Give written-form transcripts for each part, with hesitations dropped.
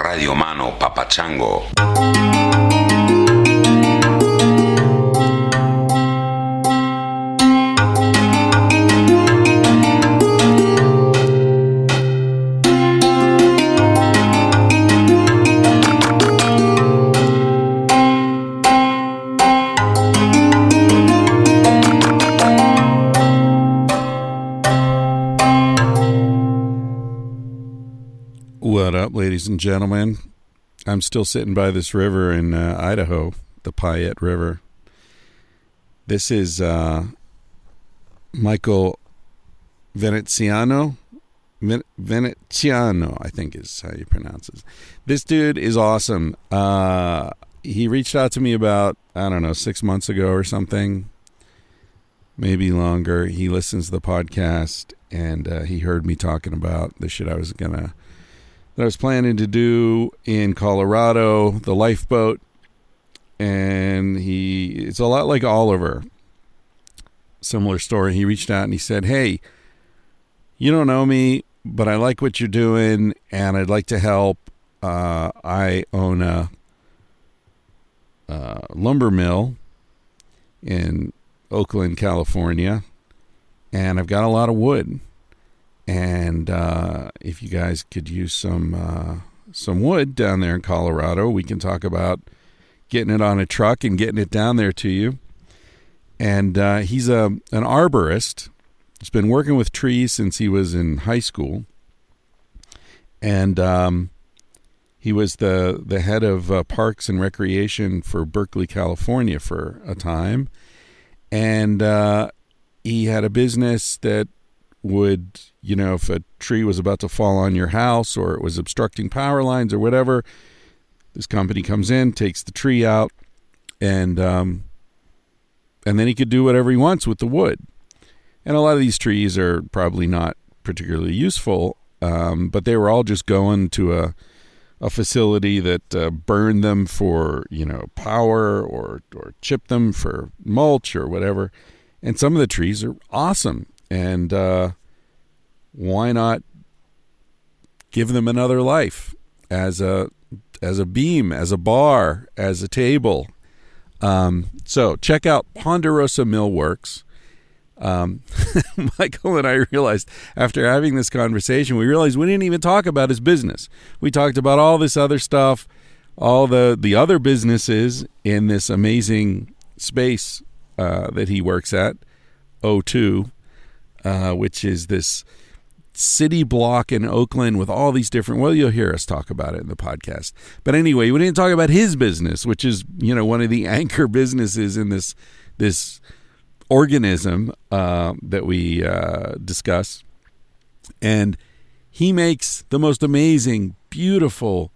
Radio Mano Papachango. What up, ladies and gentlemen? I'm still sitting by this river in Idaho, the Payette River. This is Michael Veneziano. Veneziano, I think is how you pronounce it. This dude is awesome. He reached out to me about, 6 months ago or something. Maybe longer. He listens to the podcast, and he heard me talking about the shit I was planning to do in Colorado, the lifeboat, and it's a lot like Oliver. Similar story. He reached out and he said, "Hey, you don't know me, but I like what you're doing, and I'd like to help. I own a lumber mill in Oakland, California, and I've got a lot of wood. And if you guys could use some wood down there in Colorado, we can talk about getting it on a truck and getting it down there to you." And he's an arborist. He's been working with trees since he was in high school. And he was the head of Parks and Recreation for Berkeley, California for a time. And he had a business that would, if a tree was about to fall on your house or it was obstructing power lines or whatever, this company comes in, takes the tree out, and then he could do whatever he wants with the wood. And a lot of these trees are probably not particularly useful, but they were all just going to a facility that burned them for, power or chipped them for mulch or whatever. And some of the trees are awesome. And why not give them another life as a beam, as a bar, as a table? So check out Ponderosa Millworks. Michael and I realized after having this conversation, we realized we didn't even talk about his business. We talked about all this other stuff, all the other businesses in this amazing space that he works at, O2. Which is this city block in Oakland with all these different, you'll hear us talk about it in the podcast. But anyway, we didn't talk about his business, which is, one of the anchor businesses in this organism that we discuss. And he makes the most amazing, beautiful,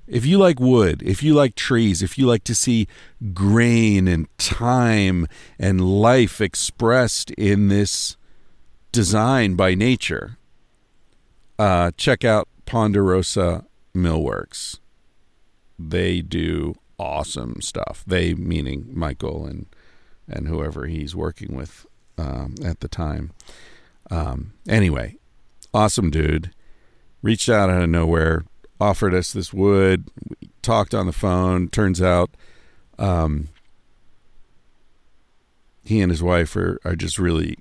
if you like wood, if you like trees, if you like to see grain and time and life expressed in this design by nature, check out Ponderosa Millworks. They do awesome stuff. They meaning Michael and whoever he's working with at the time. Anyway, awesome dude. Reached out of nowhere, offered us this wood. We talked on the phone. Turns out he and his wife are just really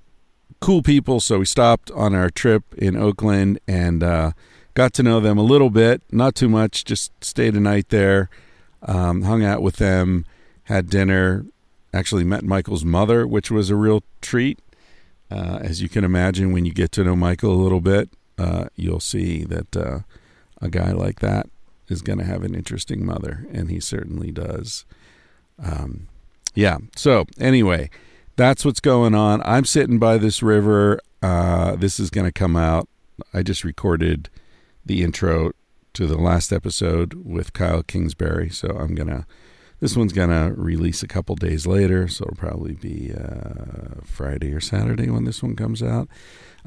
cool people. So we stopped on our trip in Oakland and got to know them a little bit, not too much, just stayed a night there, hung out with them, had dinner, actually met Michael's mother, which was a real treat. As you can imagine, when you get to know Michael a little bit, you'll see that a guy like that is going to have an interesting mother, and he certainly does. So anyway, that's what's going on. I'm sitting by this river. This is going to come out. I just recorded the intro to the last episode with Kyle Kingsbury. So this one's going to release a couple days later. So it'll probably be Friday or Saturday when this one comes out.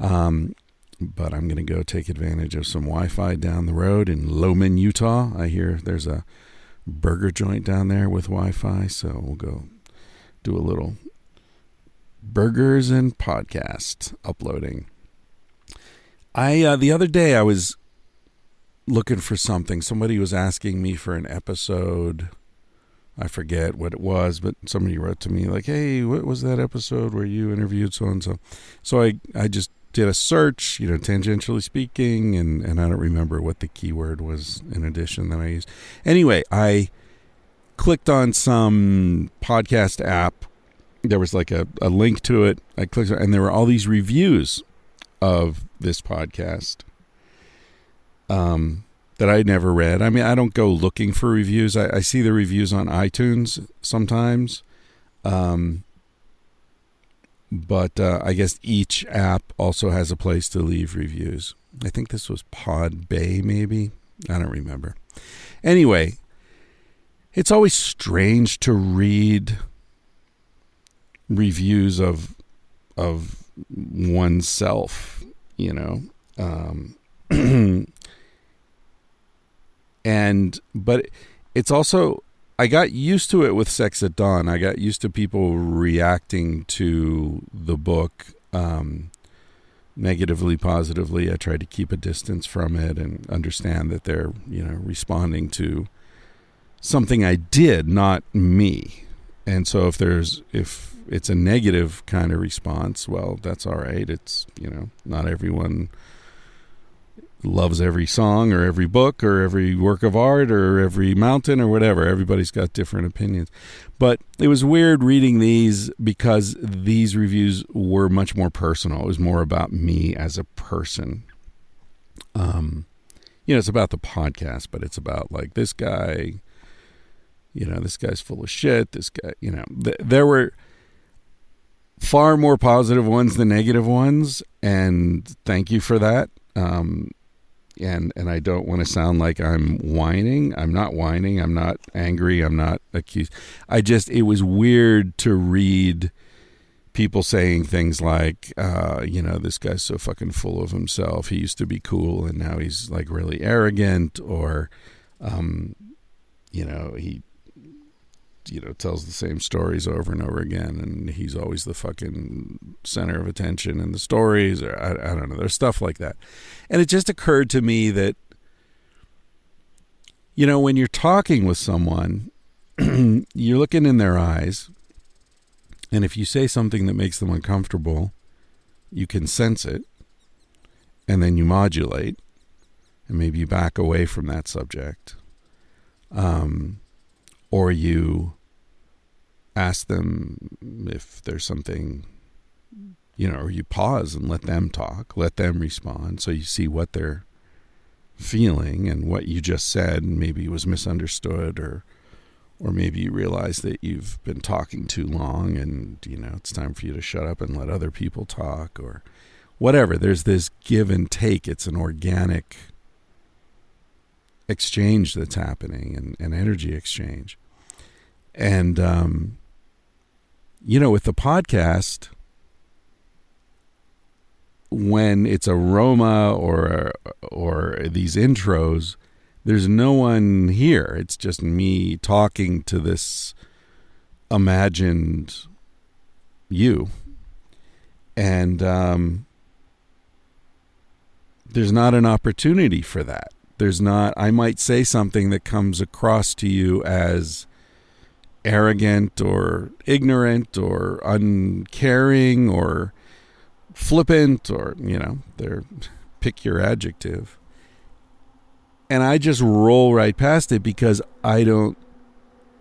But I'm going to go take advantage of some Wi-Fi down the road in Lowman, Utah. I hear there's a burger joint down there with Wi-Fi. So we'll go do a little burgers and podcast uploading. The other day I was looking for something. Somebody was asking me for an episode. I forget what it was, but somebody wrote to me like, hey, what was that episode where you interviewed so-and-so? So I just did a search, tangentially speaking, and I don't remember what the keyword was in addition that I used. Anyway, I clicked on some podcast app. There was like a link to it. I clicked, and there were all these reviews of this podcast that I'd never read. I mean, I don't go looking for reviews. I see the reviews on iTunes sometimes. But I guess each app also has a place to leave reviews. I think this was Podbay, maybe. I don't remember. Anyway, it's always strange to read reviews of oneself, but it's also, I got used to it with Sex at Dawn. I got used to people reacting to the book negatively, positively. I tried to keep a distance from it and understand that they're, responding to something I did, not me. And so if it's a negative kind of response, well, that's all right. It's, not everyone loves every song or every book or every work of art or every mountain or whatever. Everybody's got different opinions. But it was weird reading these because these reviews were much more personal. It was more about me as a person. It's about the podcast, but it's about like this guy, this guy's full of shit. This guy, there were far more positive ones than negative ones. And thank you for that. And I don't want to sound like I'm whining. I'm not whining. I'm not angry. I'm not accused. It was weird to read people saying things like, this guy's so fucking full of himself. He used to be cool and now he's like really arrogant, or, he, tells the same stories over and over again and he's always the fucking center of attention in the stories, or I don't know. There's stuff like that. And it just occurred to me that, when you're talking with someone, you're looking in their eyes, and if you say something that makes them uncomfortable, you can sense it, and then you modulate, and maybe you back away from that subject. Or you ask them if there's something, or you pause and let them talk, let them respond, so you see what they're feeling and what you just said maybe was misunderstood, or maybe you realize that you've been talking too long and, it's time for you to shut up and let other people talk, or whatever. There's this give and take. It's an organic exchange that's happening, and energy exchange. And, with the podcast, when it's aroma or these intros, there's no one here. It's just me talking to this imagined you. And there's not an opportunity for that. I might say something that comes across to you as arrogant or ignorant or uncaring or flippant, or, pick your adjective. And I just roll right past it because I don't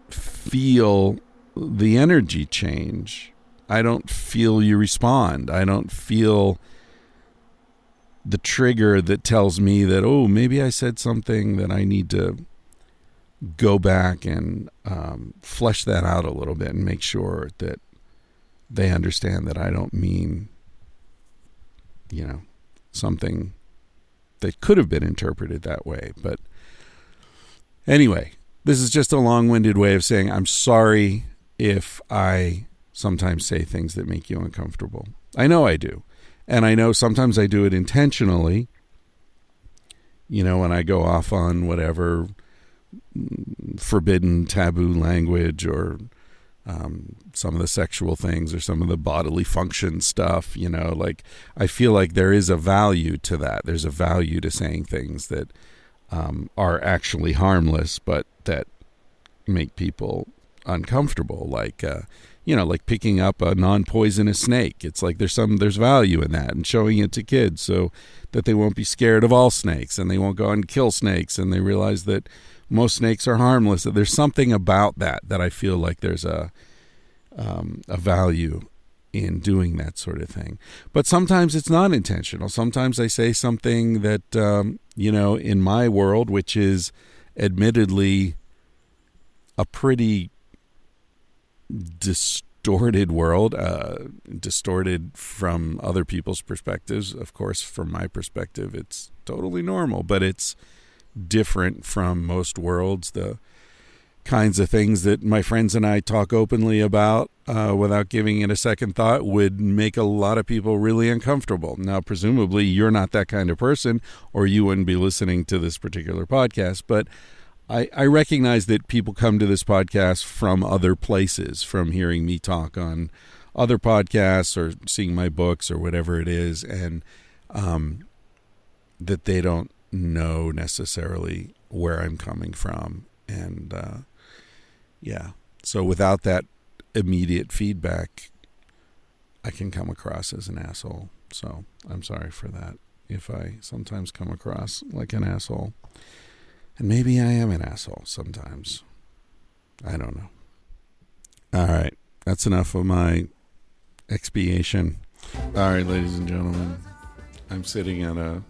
feel the energy change. I don't feel you respond. I don't feel the trigger that tells me that, oh, maybe I said something that I need to go back and flesh that out a little bit and make sure that they understand that I don't mean, something that could have been interpreted that way. But anyway, this is just a long-winded way of saying I'm sorry if I sometimes say things that make you uncomfortable. I know I do. And I know sometimes I do it intentionally, when I go off on whatever forbidden, taboo language, or some of the sexual things, or some of the bodily function stuff, I feel like there is a value to that. There's a value to saying things that are actually harmless, but that make people uncomfortable, like like picking up a non-poisonous snake. It's like there's value in that, and showing it to kids so that they won't be scared of all snakes and they won't go and kill snakes, and they realize that most snakes are harmless. That there's something about that I feel like there's a value in doing that sort of thing. But sometimes it's not intentional. Sometimes I say something that in my world, which is admittedly a pretty distorted world, distorted from other people's perspectives. Of course, from my perspective, it's totally normal, but it's different from most worlds. The kinds of things that my friends and I talk openly about without giving it a second thought would make a lot of people really uncomfortable. Now, presumably, you're not that kind of person, or you wouldn't be listening to this particular podcast, but I recognize that people come to this podcast from other places, from hearing me talk on other podcasts or seeing my books or whatever it is, and that they don't know necessarily where I'm coming from. And so without that immediate feedback, I can come across as an asshole. So I'm sorry for that if I sometimes come across like an asshole. And maybe I am an asshole sometimes. I don't know. All right. That's enough of my expiation. All right, ladies and gentlemen. I'm sitting at a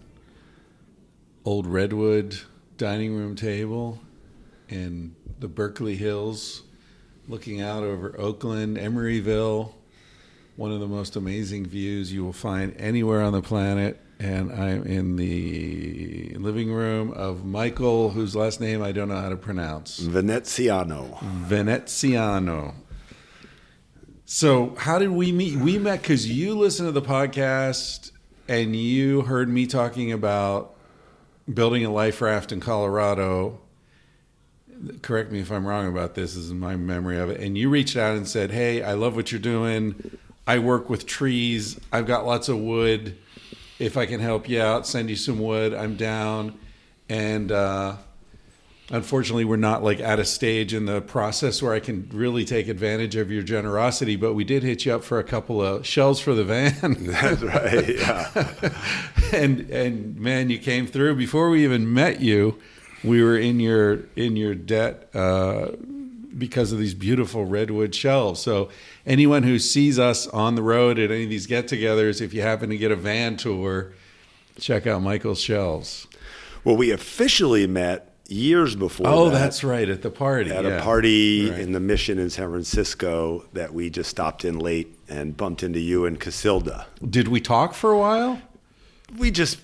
old redwood dining room table in the Berkeley Hills, looking out over Oakland, Emeryville, one of the most amazing views you will find anywhere on the planet. And I'm in the living room of Michael, whose last name I don't know how to pronounce. Veneziano. So how did we meet? We met because you listened to the podcast and you heard me talking about building a life raft in Colorado. Correct me if I'm wrong about this. This is my memory of it. And you reached out and said, hey, I love what you're doing. I work with trees. I've got lots of wood. If I can help you out, send you some wood, I'm down. And unfortunately, we're not like at a stage in the process where I can really take advantage of your generosity, but we did hit you up for a couple of shelves for the van. That's right, yeah. and man, you came through. Before we even met you, we were in your debt because of these beautiful redwood shelves. So anyone who sees us on the road at any of these get-togethers, if you happen to get a van tour, check out Michael's shelves. Well, we officially met years before that. That's right, at the party. At a party in the Mission in San Francisco that we just stopped in late and bumped into you and Casilda. Did we talk for a while? We just...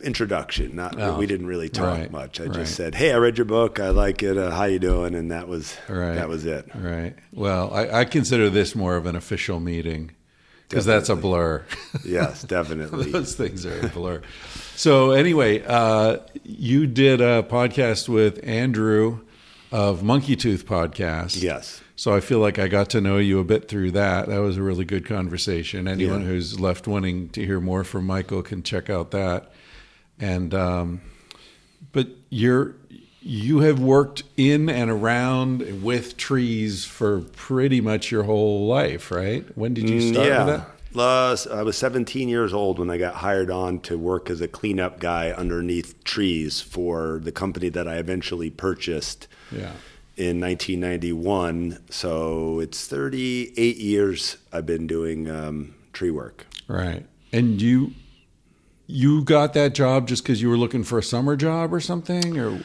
introduction. We didn't really talk much. I just said, hey, I read your book. I like it. How you doing? And that was it. Right. Well, I consider this more of an official meeting because that's a blur. Yes, definitely. Those things are a blur. So anyway, you did a podcast with Andrew of Monkey Tooth Podcast. Yes. So I feel like I got to know you a bit through that. That was a really good conversation. Anyone who's left wanting to hear more from Michael can check out that. And but you have worked in and around with trees for pretty much your whole life, right? When did you start with that? I was 17 years old when I got hired on to work as a cleanup guy underneath trees for the company that I eventually purchased in 1991. So it's 38 years I've been doing tree work. Right. And you got that job just because you were looking for a summer job or something? Or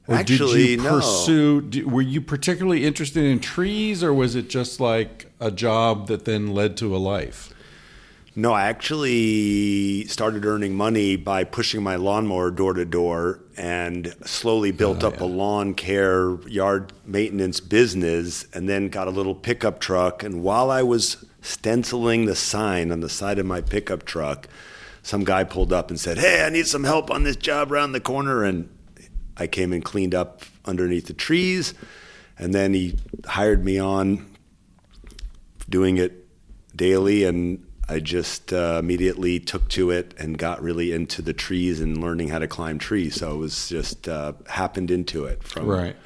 actually, did you pursue, were you particularly interested in trees, or was it just like a job that then led to a life? No, I actually started earning money by pushing my lawnmower door to door and slowly built up a lawn care, yard maintenance business, and then got a little pickup truck. And while I was stenciling the sign on the side of my pickup truck, some guy pulled up and said, hey, I need some help on this job around the corner. And I came and cleaned up underneath the trees. And then he hired me on doing it daily. And I just immediately took to it and got really into the trees and learning how to climb trees. So it was just happened into it. Right.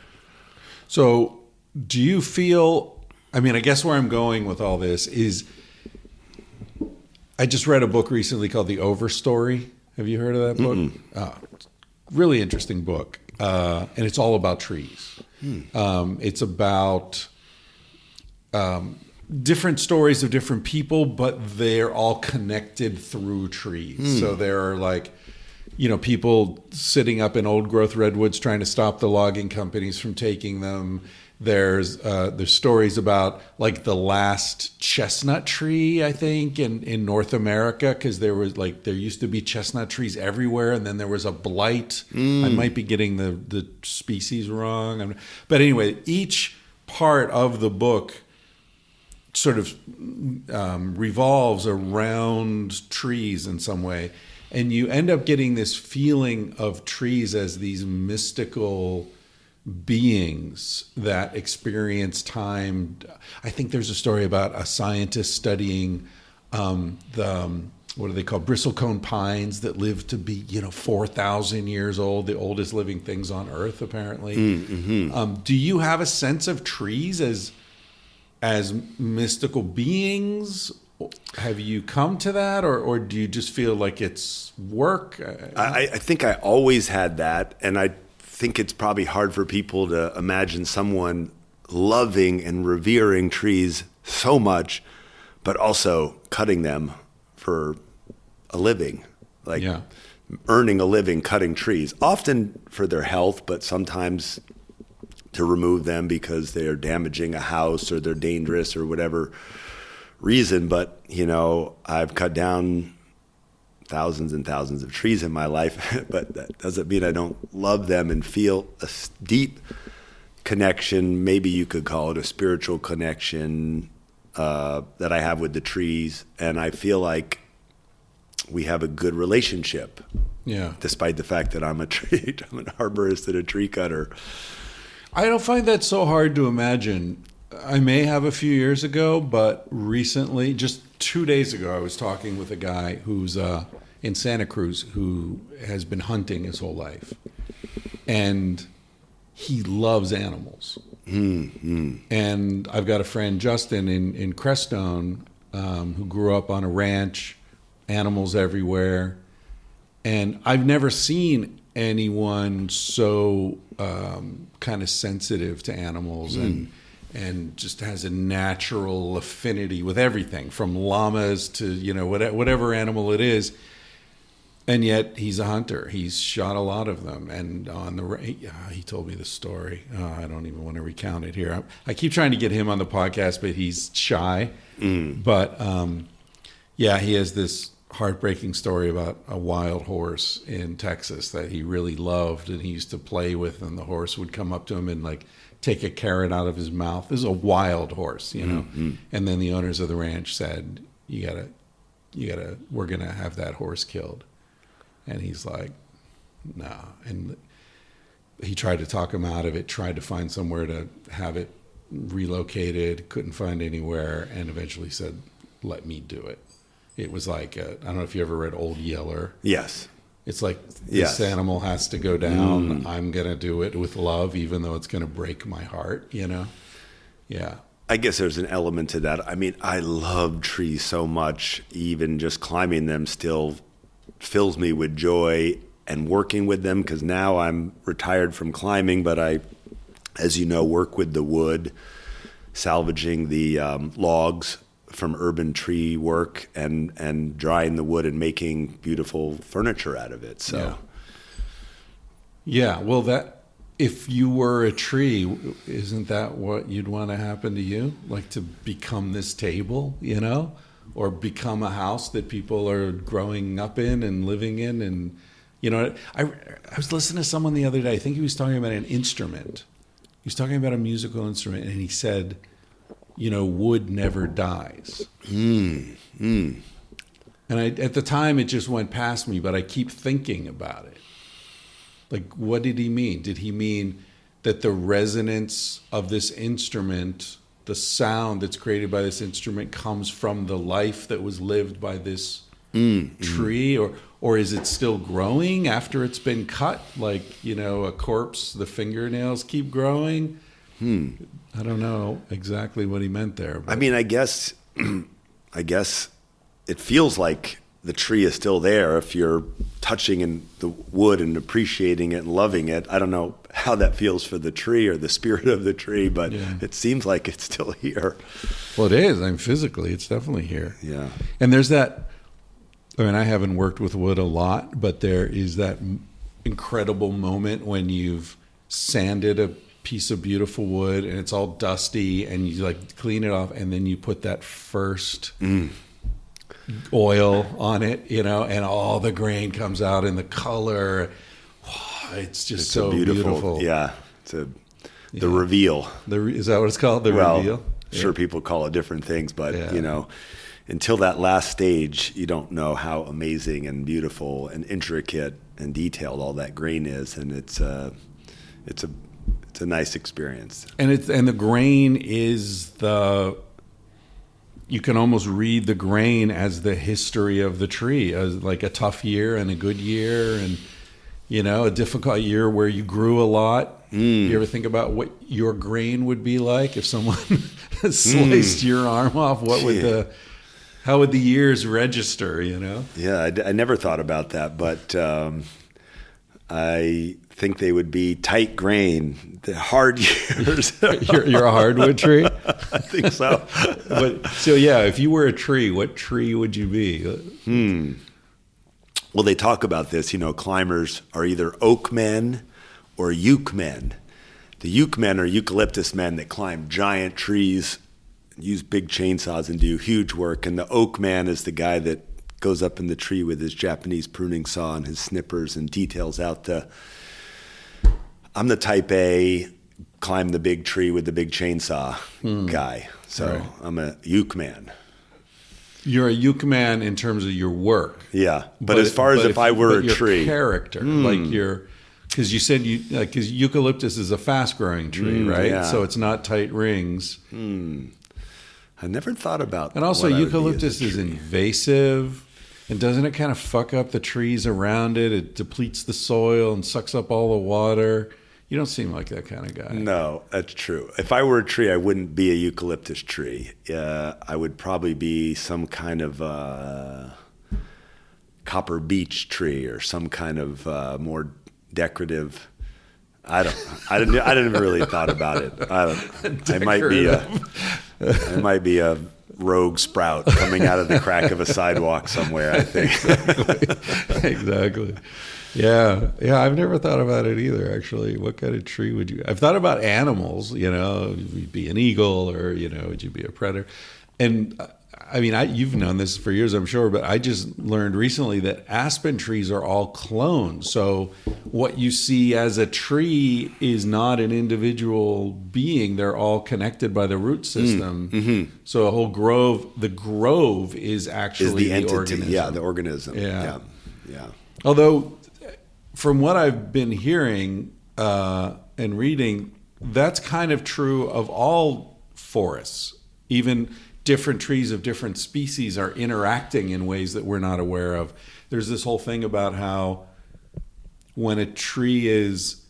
So do you feel, I mean, I guess where I'm going with all this is I just read a book recently called The Overstory. Have you heard of that book? Really interesting book. And it's all about trees. It's about different stories of different people, but they're all connected through trees. So there are like, people sitting up in old growth redwoods trying to stop the logging companies from taking them. There's stories about like the last chestnut tree, I think, in North America, because there used to be chestnut trees everywhere, and then there was a blight. I might be getting the species wrong, but anyway, each part of the book sort of revolves around trees in some way, and you end up getting this feeling of trees as these mystical beings that experience time. I think there's a story about a scientist studying what do they call bristlecone pines that live to be 4,000 years old, the oldest living things on Earth apparently. Do you have a sense of trees as mystical beings? Have you come to that, or do you just feel like it's work? I think I always had that, and I think it's probably hard for people to imagine someone loving and revering trees so much, but also cutting them for a living, earning a living cutting trees, often for their health, but sometimes to remove them because they're damaging a house or they're dangerous or whatever reason. But, I've cut down thousands and thousands of trees in my life, but that doesn't mean I don't love them and feel a deep connection. Maybe you could call it a spiritual connection that I have with the trees. And I feel like we have a good relationship. Yeah. Despite the fact that I'm an arborist and a tree cutter. I don't find that so hard to imagine. I may have a few years ago, but recently, just 2 days ago, I was talking with a guy who's in Santa Cruz who has been hunting his whole life. And he loves animals. And I've got a friend, Justin, in Crestone, who grew up on a ranch, animals everywhere. And I've never seen anyone so kind of sensitive to animals and just has a natural affinity with everything from llamas to whatever animal it is. And yet he's a hunter. He's shot a lot of them. And he told me the story. I don't even want to recount it here. I keep trying to get him on the podcast, but he's shy. But he has this heartbreaking story about a wild horse in Texas that he really loved and he used to play with, and the horse would come up to him and take a carrot out of his mouth. This is a wild horse, And then the owners of the ranch said, we're gonna have that horse killed. And he's like, no. And he tried to talk him out of it, tried to find somewhere to have it relocated, couldn't find anywhere, and eventually said, let me do it. It was like, I don't know if you ever read Old Yeller. Yes. It's like, this animal has to go down. I'm going to do it with love, even though it's going to break my heart, Yeah. I guess there's an element to that. I mean, I love trees so much. Even just climbing them still fills me with joy, and working with them, because now I'm retired from climbing, but I, as you know, work with the wood, salvaging the logs from urban tree work and drying the wood and making beautiful furniture out of it. So, well, that if you were a tree, isn't that what you'd want to happen to you? Like to become this table, or become a house that people are growing up in and living in. And I was listening to someone the other day. I think he was talking about an instrument. He was talking about a musical instrument, and he said, wood never dies. And at the time, it just went past me, but I keep thinking about it. Like, what did he mean? Did he mean that the resonance of this instrument the sound that's created by this instrument comes from the life that was lived by this tree, or is it still growing after it's been cut? Like, a corpse, the fingernails keep growing. I don't know exactly what he meant there. But. I mean, I guess it feels like the tree is still there if you're touching in the wood and appreciating it and loving it. I don't know how that feels for the tree or the spirit of the tree, but it seems like it's still here. Well, it is. I mean, physically, it's definitely here. Yeah. And there's that, I mean, I haven't worked with wood a lot, but there is that incredible moment when you've sanded a piece of beautiful wood and it's all dusty and you like clean it off and then you put that first oil on it, and all the grain comes out in the color. It's just so beautiful. Yeah. The reveal. Is that what it's called? The reveal? Sure, people call it different things, but until that last stage, you don't know how amazing and beautiful and intricate and detailed all that grain is, and it's a nice experience. And the grain is you can almost read the grain as the history of the tree, as like a tough year and a good year, and a difficult year where you grew a lot. You ever think about what your grain would be like if someone sliced your arm off? How would the years register? Yeah, I never thought about that, but I think they would be tight grain, the hard years. You're a hardwood tree? I think so. If you were a tree, what tree would you be? Well, they talk about this, climbers are either oak men or euc men. The euc men are eucalyptus men that climb giant trees, use big chainsaws and do huge work. And the oak man is the guy that goes up in the tree with his Japanese pruning saw and his snippers and details out I'm the type A, climb the big tree with the big chainsaw guy. So right. I'm a euc man. You're a euc man in terms of your work. Yeah, but as far as if I were a tree. Character, because you said because eucalyptus is a fast-growing tree, right? Yeah. So it's not tight rings. I never thought about. And also, eucalyptus is invasive, and doesn't it kind of fuck up the trees around it? It depletes the soil and sucks up all the water. You don't seem like that kind of guy. No, that's true. If I were a tree, I wouldn't be a eucalyptus tree. I would probably be some kind of copper beech tree or some kind of more decorative. I didn't really thought about it. I might be a rogue sprout coming out of the crack of a sidewalk somewhere, I think. Exactly. Yeah. I've never thought about it either, actually. What kind of tree would you... I've thought about animals, you'd be an eagle or, would you be a predator? And I mean, you've known this for years, I'm sure, but I just learned recently that aspen trees are all clones. So what you see as a tree is not an individual being. They're all connected by the root system. So a whole grove, the grove is actually the entity, organism. Yeah, the organism. Yeah. Although, from what I've been hearing and reading, that's kind of true of all forests. Even different trees of different species are interacting in ways that we're not aware of. There's this whole thing about how when a tree is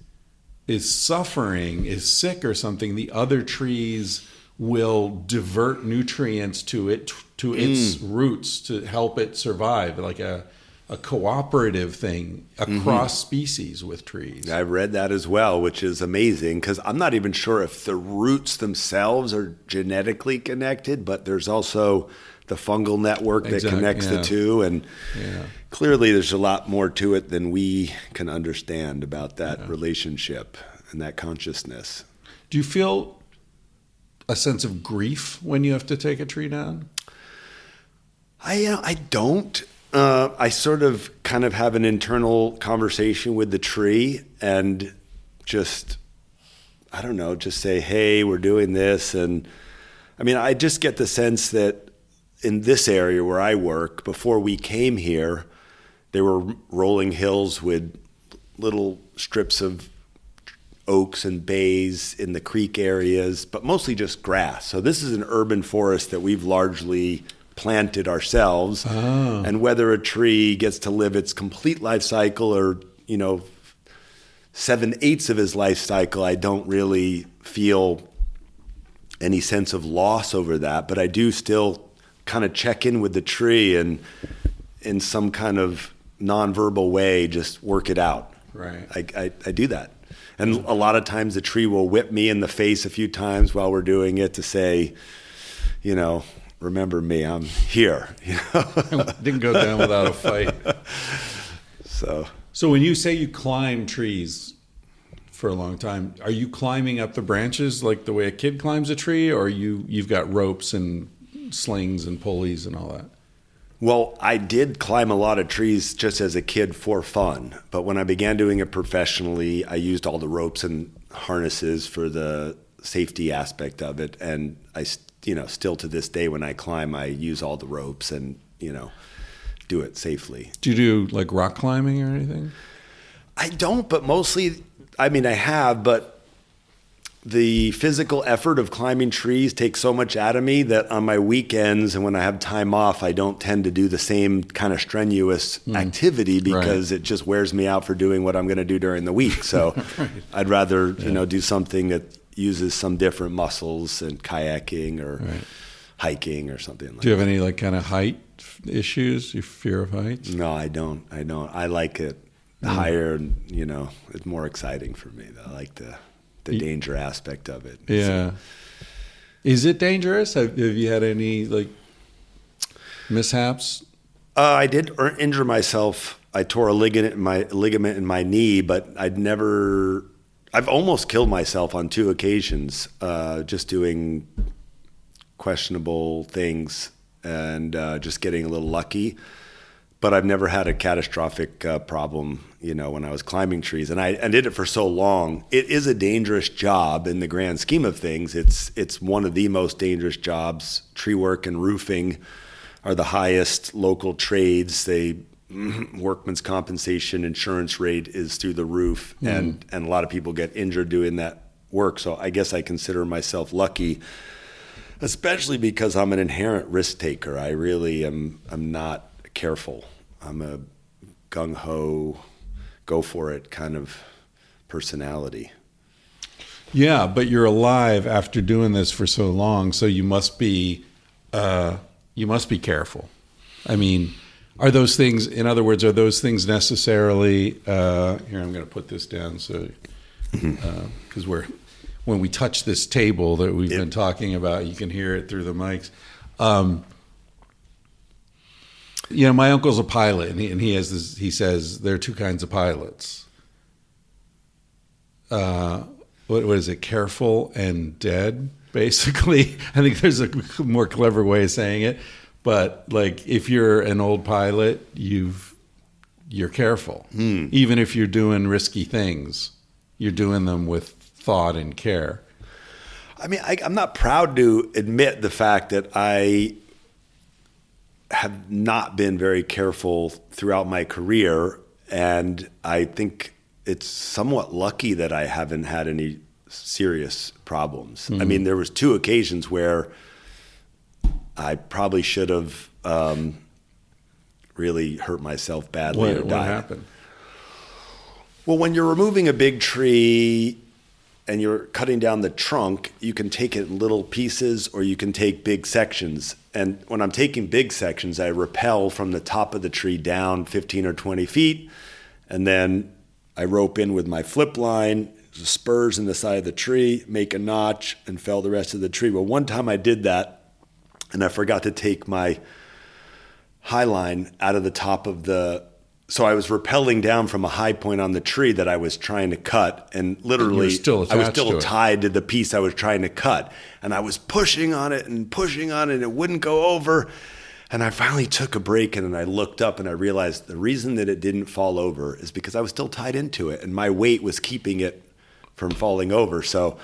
suffering, is sick or something, the other trees will divert nutrients to its roots to help it survive, like a cooperative thing across species with trees. I've read that as well, which is amazing because I'm not even sure if the roots themselves are genetically connected, but there's also the fungal network that connects the two. And clearly there's a lot more to it than we can understand about that relationship and that consciousness. Do you feel a sense of grief when you have to take a tree down? I don't. I sort of kind of have an internal conversation with the tree and just say, hey, we're doing this. And I mean, I just get the sense that in this area where I work, before we came here, there were rolling hills with little strips of oaks and bays in the creek areas, but mostly just grass. So this is an urban forest that we've largely planted ourselves. Oh. And whether a tree gets to live its complete life cycle or, 7/8 of his life cycle, I don't really feel any sense of loss over that. But I do still kind of check in with the tree and in some kind of nonverbal way, just work it out. Right. I do that. And a lot of times the tree will whip me in the face a few times while we're doing it to say, remember me, I'm here. Didn't go down without a fight. So when you say you climb trees for a long time, are you climbing up the branches like the way a kid climbs a tree, or you've got ropes and slings and pulleys and all that? Well, I did climb a lot of trees just as a kid for fun. But when I began doing it professionally, I used all the ropes and harnesses for the safety aspect of it. And I, still to this day, when I climb, I use all the ropes and, do it safely. Do you do like rock climbing or anything? I don't, but mostly, I have, but the physical effort of climbing trees takes so much out of me that on my weekends and when I have time off, I don't tend to do the same kind of strenuous activity because it just wears me out for doing what I'm going to do during the week. So Right. I'd rather, do something that uses some different muscles and kayaking or hiking or something like that. Do you have any like kind of height issues? Your fear of heights? No, I don't. I like it higher, it's more exciting for me. I like the danger aspect of it. Yeah. So, is it dangerous? Have you had any like mishaps? I did injure myself. I tore a ligament in my knee, but I've almost killed myself on 2 occasions, just doing questionable things and just getting a little lucky. But I've never had a catastrophic problem, when I was climbing trees. And I did it for so long. It is a dangerous job in the grand scheme of things. It's one of the most dangerous jobs. Tree work and roofing are the highest local trades. Workman's compensation insurance rate is through the roof. And a lot of people get injured doing that work. So I guess I consider myself lucky, especially because I'm an inherent risk taker. I really I'm not careful. I'm a gung-ho, go for it kind of personality. Yeah, but you're alive after doing this for so long, so you must be careful. I mean, are those things? In other words, are those things necessarily? Here, I'm going to put this down so because when we touch this table that we've been talking about, you can hear it through the mics. My uncle's a pilot, and he has this. He says there are 2 kinds of pilots. What is it? Careful and dead. Basically, I think there's a more clever way of saying it. But like, if you're an old pilot, you're careful. Even if you're doing risky things, you're doing them with thought and care. I'm not proud to admit the fact that I have not been very careful throughout my career, and I think it's somewhat lucky that I haven't had any serious problems. There was 2 occasions where I probably should have really hurt myself badly or died. What happened? Well, when you're removing a big tree and you're cutting down the trunk, you can take it in little pieces or you can take big sections. And when I'm taking big sections, I rappel from the top of the tree down 15 or 20 feet. And then I rope in with my flip line, spurs in the side of the tree, make a notch, and fell the rest of the tree. Well, one time I did that, and I forgot to take my high line out of the top of so I was rappelling down from a high point on the tree that I was trying to cut, and literally I was still tied to the piece I was trying to cut. And I was pushing on it, and it wouldn't go over. And I finally took a break, and then I looked up and I realized the reason that it didn't fall over is because I was still tied into it, and my weight was keeping it from falling over. So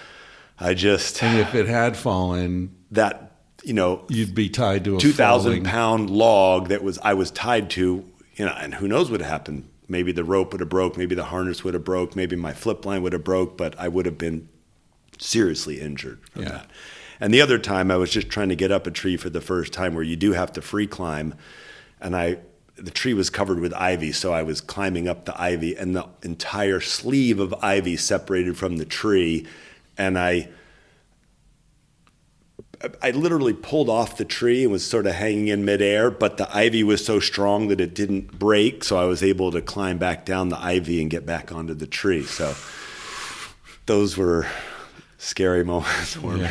I just... And if it had fallen... that, you'd be tied to a 2,000-pound log that I was tied to, and who knows what happened. maybe the rope would have broke, maybe the harness would have broke, maybe my flip line would have broke, but I would have been seriously injured from that. And the other time I was just trying to get up a tree for the first time, where you do have to free climb, and the tree was covered with ivy, so I was climbing up the ivy, and the entire sleeve of ivy separated from the tree, and I literally pulled off the tree and was sort of hanging in midair, but the ivy was so strong that it didn't break, so I was able to climb back down the ivy and get back onto the tree. So those were scary moments for me.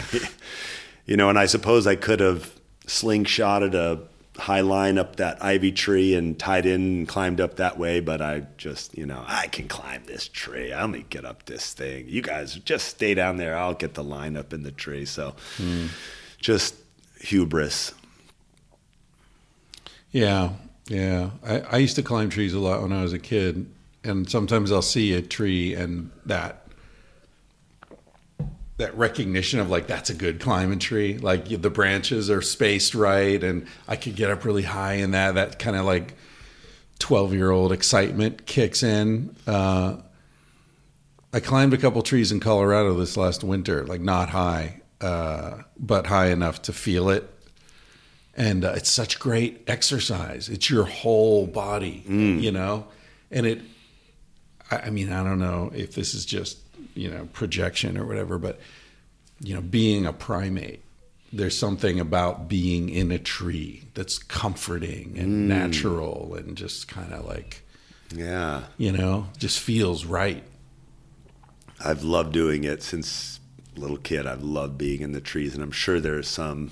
And I suppose I could have slingshotted a high line up that ivy tree and tied in and climbed up that way, but I just, I can climb this tree. I'll only get up this thing. You guys just stay down there. I'll get the line up in the tree. So just hubris. Yeah. I used to climb trees a lot when I was a kid, and sometimes I'll see a tree and that recognition of like, that's a good climbing tree. Like the branches are spaced right, and I could get up really high, and that kind of like 12-year-old excitement kicks in. I climbed a couple trees in Colorado this last winter, like not high, but high enough to feel it. And it's such great exercise. It's your whole body, and I don't know if this is just, projection or whatever, but, being a primate, there's something about being in a tree that's comforting and natural and just kind of like, just feels right. I've loved doing it since a little kid. I've loved being in the trees, and I'm sure there's some,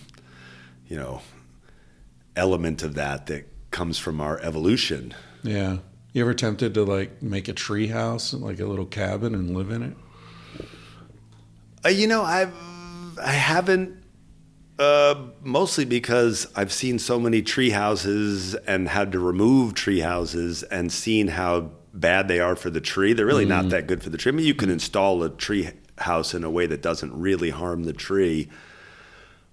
element of that comes from our evolution. Yeah. You ever tempted to like make a tree house, like a little cabin, and live in it? I haven't, mostly because I've seen so many tree houses and had to remove tree houses and seen how bad they are for the tree. They're really not that good for the tree. I mean, you can install a tree house in a way that doesn't really harm the tree,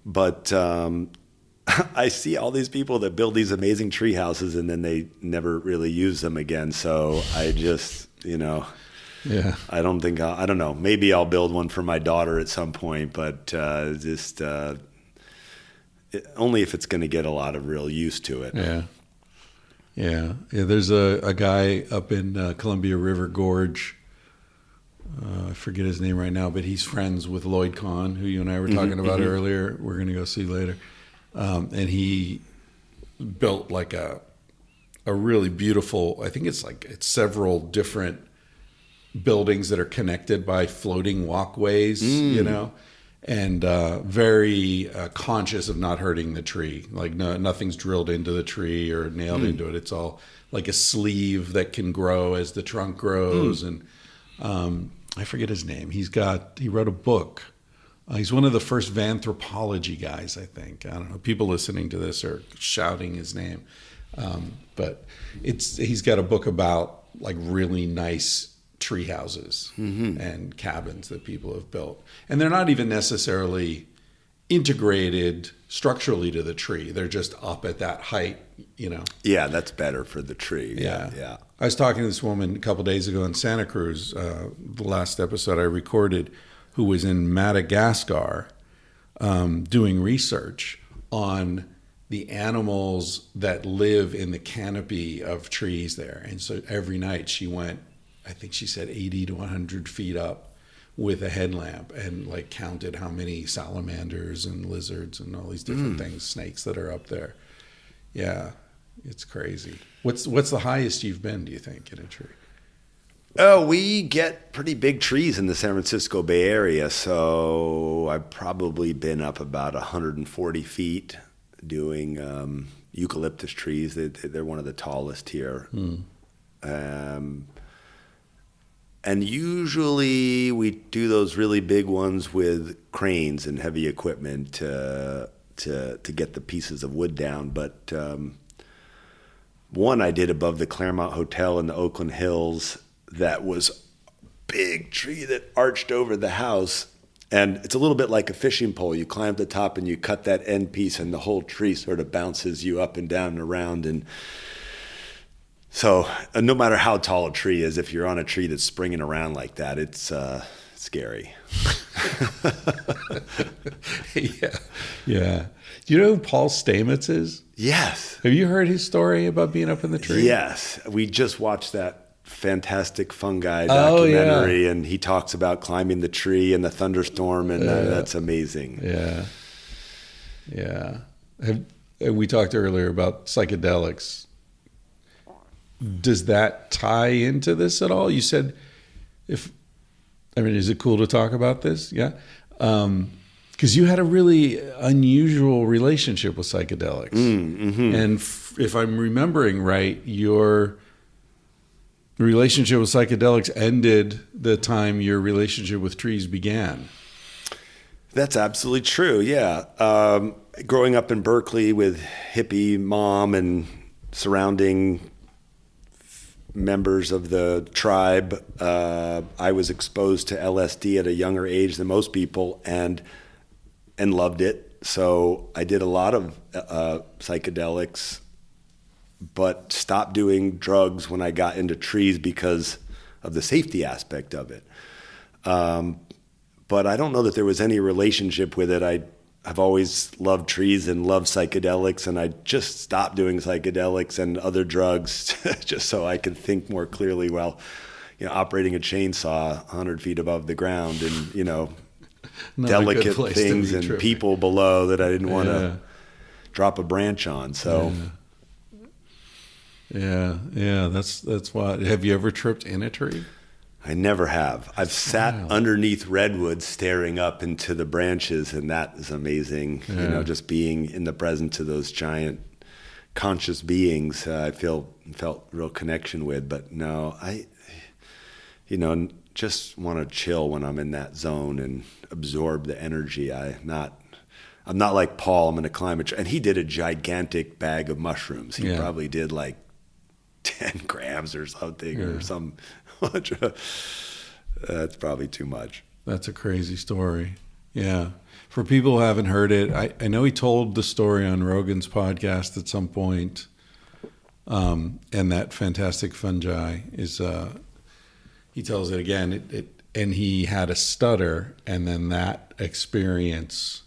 but I see all these people that build these amazing tree houses and then they never really use them again. So I just, I don't know. Maybe I'll build one for my daughter at some point, but only if it's going to get a lot of real use to it. Yeah. There's a guy up in Columbia River Gorge. I forget his name right now, but he's friends with Lloyd Kahn, who you and I were talking about earlier. We're going to go see later. And he built like a really beautiful, I think it's several different buildings that are connected by floating walkways, and very conscious of not hurting the tree. Like nothing's drilled into the tree or nailed into it. It's all like a sleeve that can grow as the trunk grows. And I forget his name. He wrote a book. He's one of the first Vanthropology guys, I think. I don't know. People listening to this are shouting his name. But he's got a book about like really nice tree houses and cabins that people have built. And they're not even necessarily integrated structurally to the tree. They're just up at that height, Yeah, that's better for the tree. Yeah. I was talking to this woman a couple of days ago in Santa Cruz, the last episode I recorded, who was in Madagascar doing research on the animals that live in the canopy of trees there. And so every night she went, I think she said 80 to 100 feet up with a headlamp and like counted how many salamanders and lizards and all these different things, snakes that are up there. Yeah, it's crazy. What's the highest you've been, do you think, in a tree? Oh, we get pretty big trees in the San Francisco Bay Area, so I've probably been up about 140 feet doing eucalyptus trees. They're one of the tallest here. And usually we do those really big ones with cranes and heavy equipment to get the pieces of wood down. But one I did above the Claremont Hotel in the Oakland Hills that was a big tree that arched over the house. And it's a little bit like a fishing pole. You climb to the top and you cut that end piece and the whole tree sort of bounces you up and down and around. And So no matter how tall a tree is, if you're on a tree that's springing around like that, it's scary. Yeah. Do you know who Paul Stamets is? Yes. Have you heard his story about being up in the tree? Yes. We just watched that fantastic fungi documentary, and he talks about climbing the tree and the thunderstorm, and that's amazing. Yeah. We talked earlier about psychedelics. Does that tie into this at all? You said, is it cool to talk about this? Yeah. Because you had a really unusual relationship with psychedelics. Mm-hmm. And if I'm remembering right, your relationship with psychedelics ended the time your relationship with trees began. That's absolutely true, yeah. Growing up in Berkeley with hippie mom and surrounding members of the tribe, I was exposed to LSD at a younger age than most people and loved it. So I did a lot of psychedelics, but stopped doing drugs when I got into trees because of the safety aspect of it. But I don't know that there was any relationship with it. I've always loved trees and loved psychedelics, and I just stopped doing psychedelics and other drugs just so I could think more clearly while, operating a chainsaw 100 feet above the ground and, Not delicate things and tripping. people below that I didn't want to drop a branch on. So, yeah, that's why. Have you ever tripped in a tree? I never have. I've sat underneath redwoods staring up into the branches, and that is amazing. Yeah. Just being in the presence of those giant conscious beings, I felt real connection with. But no, I just want to chill when I'm in that zone and absorb the energy. I'm not like Paul. I'm going to climb a tree. And he did a gigantic bag of mushrooms. He probably did like 10 grams or something or some. That's probably too much. That's a crazy story. Yeah. For people who haven't heard it, I know he told the story on Rogan's podcast at some point. And that fantastic fungi is, he tells it again, and he had a stutter, and then that experience,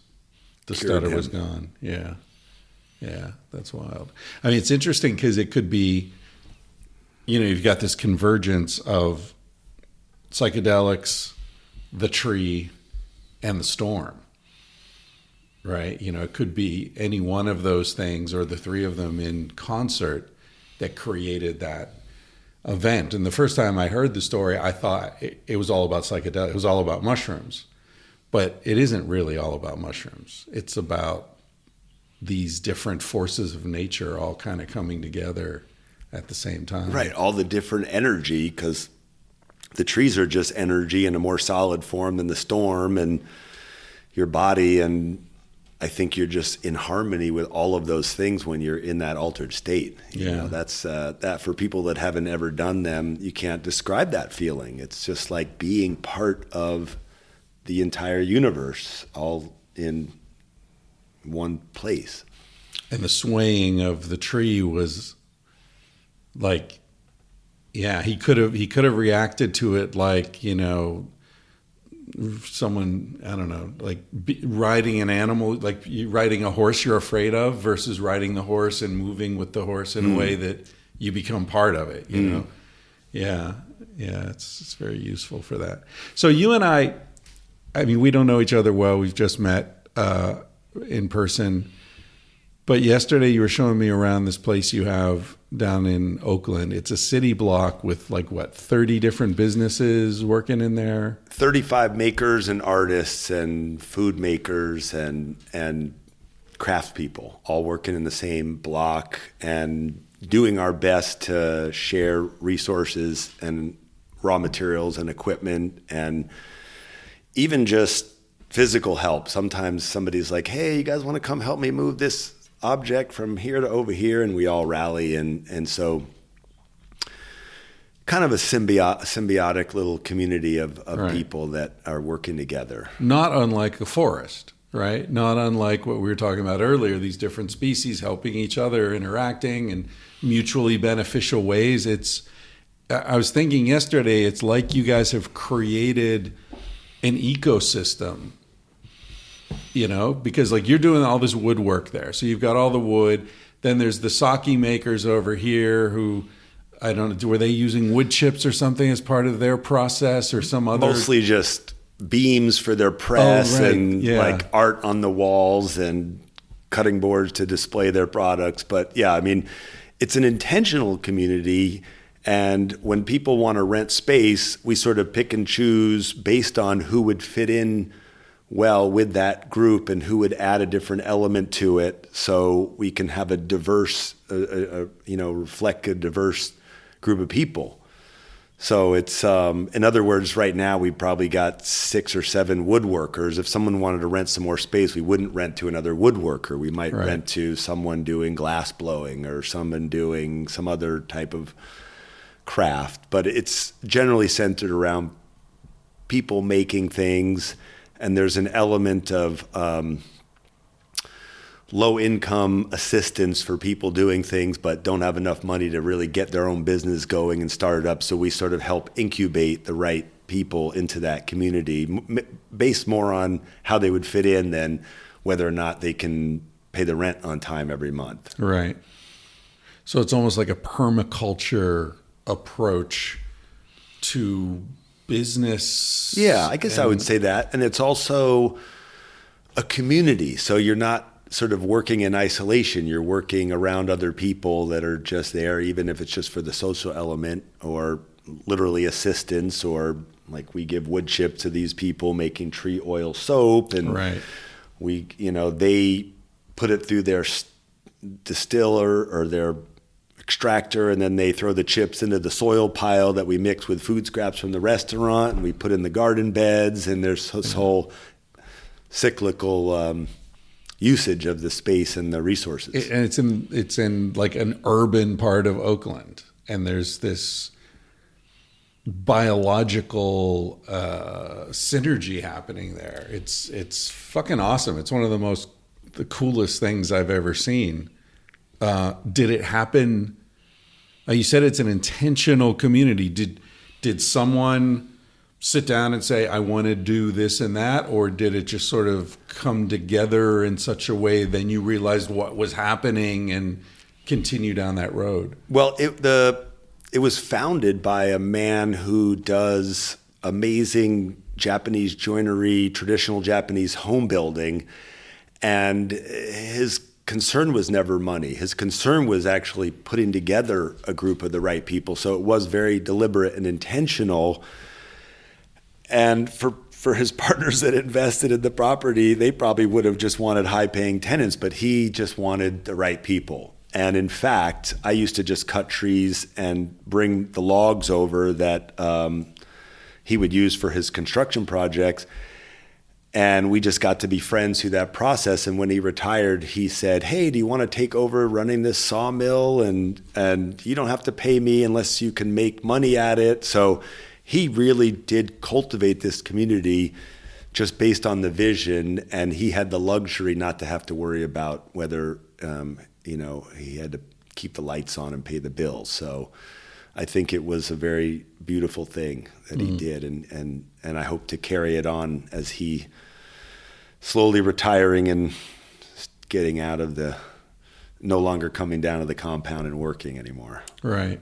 the stutter was gone. Yeah. Yeah. That's wild. I mean, it's interesting because it could be, you've got this convergence of psychedelics, the tree, and the storm, right? It could be any one of those things or the three of them in concert that created that event. And the first time I heard the story, I thought it was all about psychedelics. It was all about mushrooms. But it isn't really all about mushrooms. It's about these different forces of nature all kind of coming together at the same time. Right, all the different energy, because the trees are just energy in a more solid form than the storm and your body, and I think you're just in harmony with all of those things when you're in that altered state. That's that for people that haven't ever done them, you can't describe that feeling. It's just like being part of the entire universe, all in one place. And the swaying of the tree was like, he could have reacted to it like, someone, I don't know, like riding an animal, like riding a horse you're afraid of versus riding the horse and moving with the horse in a way that you become part of it, you know? Yeah, it's very useful for that. So you and I mean, we don't know each other well. We've just met in person. But yesterday you were showing me around this place you have down in Oakland. It's a city block with 30 different businesses working in there? 35 makers and artists and food makers and craftspeople all working in the same block and doing our best to share resources and raw materials and equipment and even just physical help. Sometimes somebody's like, hey, you guys want to come help me move this object from here to over here, and we all rally, and so kind of a symbiotic little community of right. people that are working together. Not unlike a forest. right? Not unlike what we were talking about earlier, these different species helping each other, interacting in mutually beneficial ways. I was thinking yesterday, it's like you guys have created an ecosystem, because like you're doing all this woodwork there. So you've got all the wood. Then there's the sake makers over here who, I don't know, were they using wood chips or something as part of their process or some other? Mostly just beams for their press and like art on the walls and cutting boards to display their products. But yeah, I mean, it's an intentional community. And when people want to rent space, we sort of pick and choose based on who would fit in well with that group and who would add a different element to it, so we can have a diverse, reflect a diverse group of people. So it's, in other words, right now we probably got 6 or 7 woodworkers. If someone wanted to rent some more space, we wouldn't rent to another woodworker. We might rent to someone doing glass blowing or someone doing some other type of craft. But it's generally centered around people making things. And there's an element of low-income assistance for people doing things but don't have enough money to really get their own business going and start it up. So we sort of help incubate the right people into that community, based more on how they would fit in than whether or not they can pay the rent on time every month. Right. So it's almost like a permaculture approach to business. Yeah, I guess I would say that. And it's also a community. So you're not sort of working in isolation. You're working around other people that are just there, even if it's just for the social element or literally assistance, or like we give wood chip to these people making tree oil soap, and they put it through their distiller or their extractor, and then they throw the chips into the soil pile that we mix with food scraps from the restaurant, and we put in the garden beds, and there's this whole cyclical usage of the space and the resources. And it's in like an urban part of Oakland, and there's this biological synergy happening there. It's fucking awesome. It's one of the coolest things I've ever seen. Did it happen? You said it's an intentional community. Did someone sit down and say, I want to do this and that? Or did it just sort of come together in such a way then you realized what was happening and continue down that road? Well, it was founded by a man who does amazing Japanese joinery, traditional Japanese home building. And his concern was never money. His concern was actually putting together a group of the right people. So it was very deliberate and intentional. And for his partners that invested in the property, they probably would have just wanted high-paying tenants, but he just wanted the right people. And in fact, I used to just cut trees and bring the logs over that he would use for his construction projects. And we just got to be friends through that process. And when he retired, he said, hey, do you want to take over running this sawmill? And you don't have to pay me unless you can make money at it. So he really did cultivate this community just based on the vision. And he had the luxury not to have to worry about whether, he had to keep the lights on and pay the bills. So I think it was a very beautiful thing that he did. And I hope to carry it on as he slowly retiring and getting out of no longer coming down to the compound and working anymore. Right.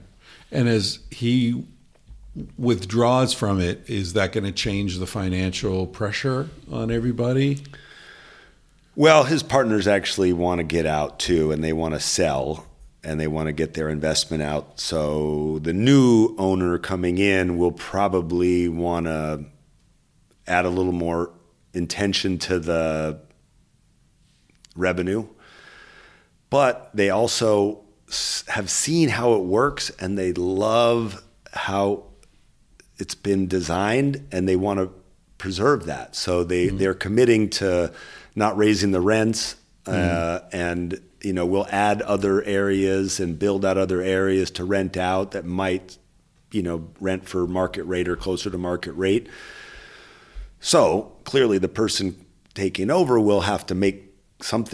And as he withdraws from it, is that going to change the financial pressure on everybody? Well, his partners actually want to get out too, and they want to sell, and they want to get their investment out. So the new owner coming in will probably want to add a little more intention to the revenue. But they also have seen how it works, and they love how it's been designed, and they want to preserve that. So they're committing to not raising the rents, and we'll add other areas and build out other areas to rent out that might, rent for market rate or closer to market rate. So clearly the person taking over, we'll have to make some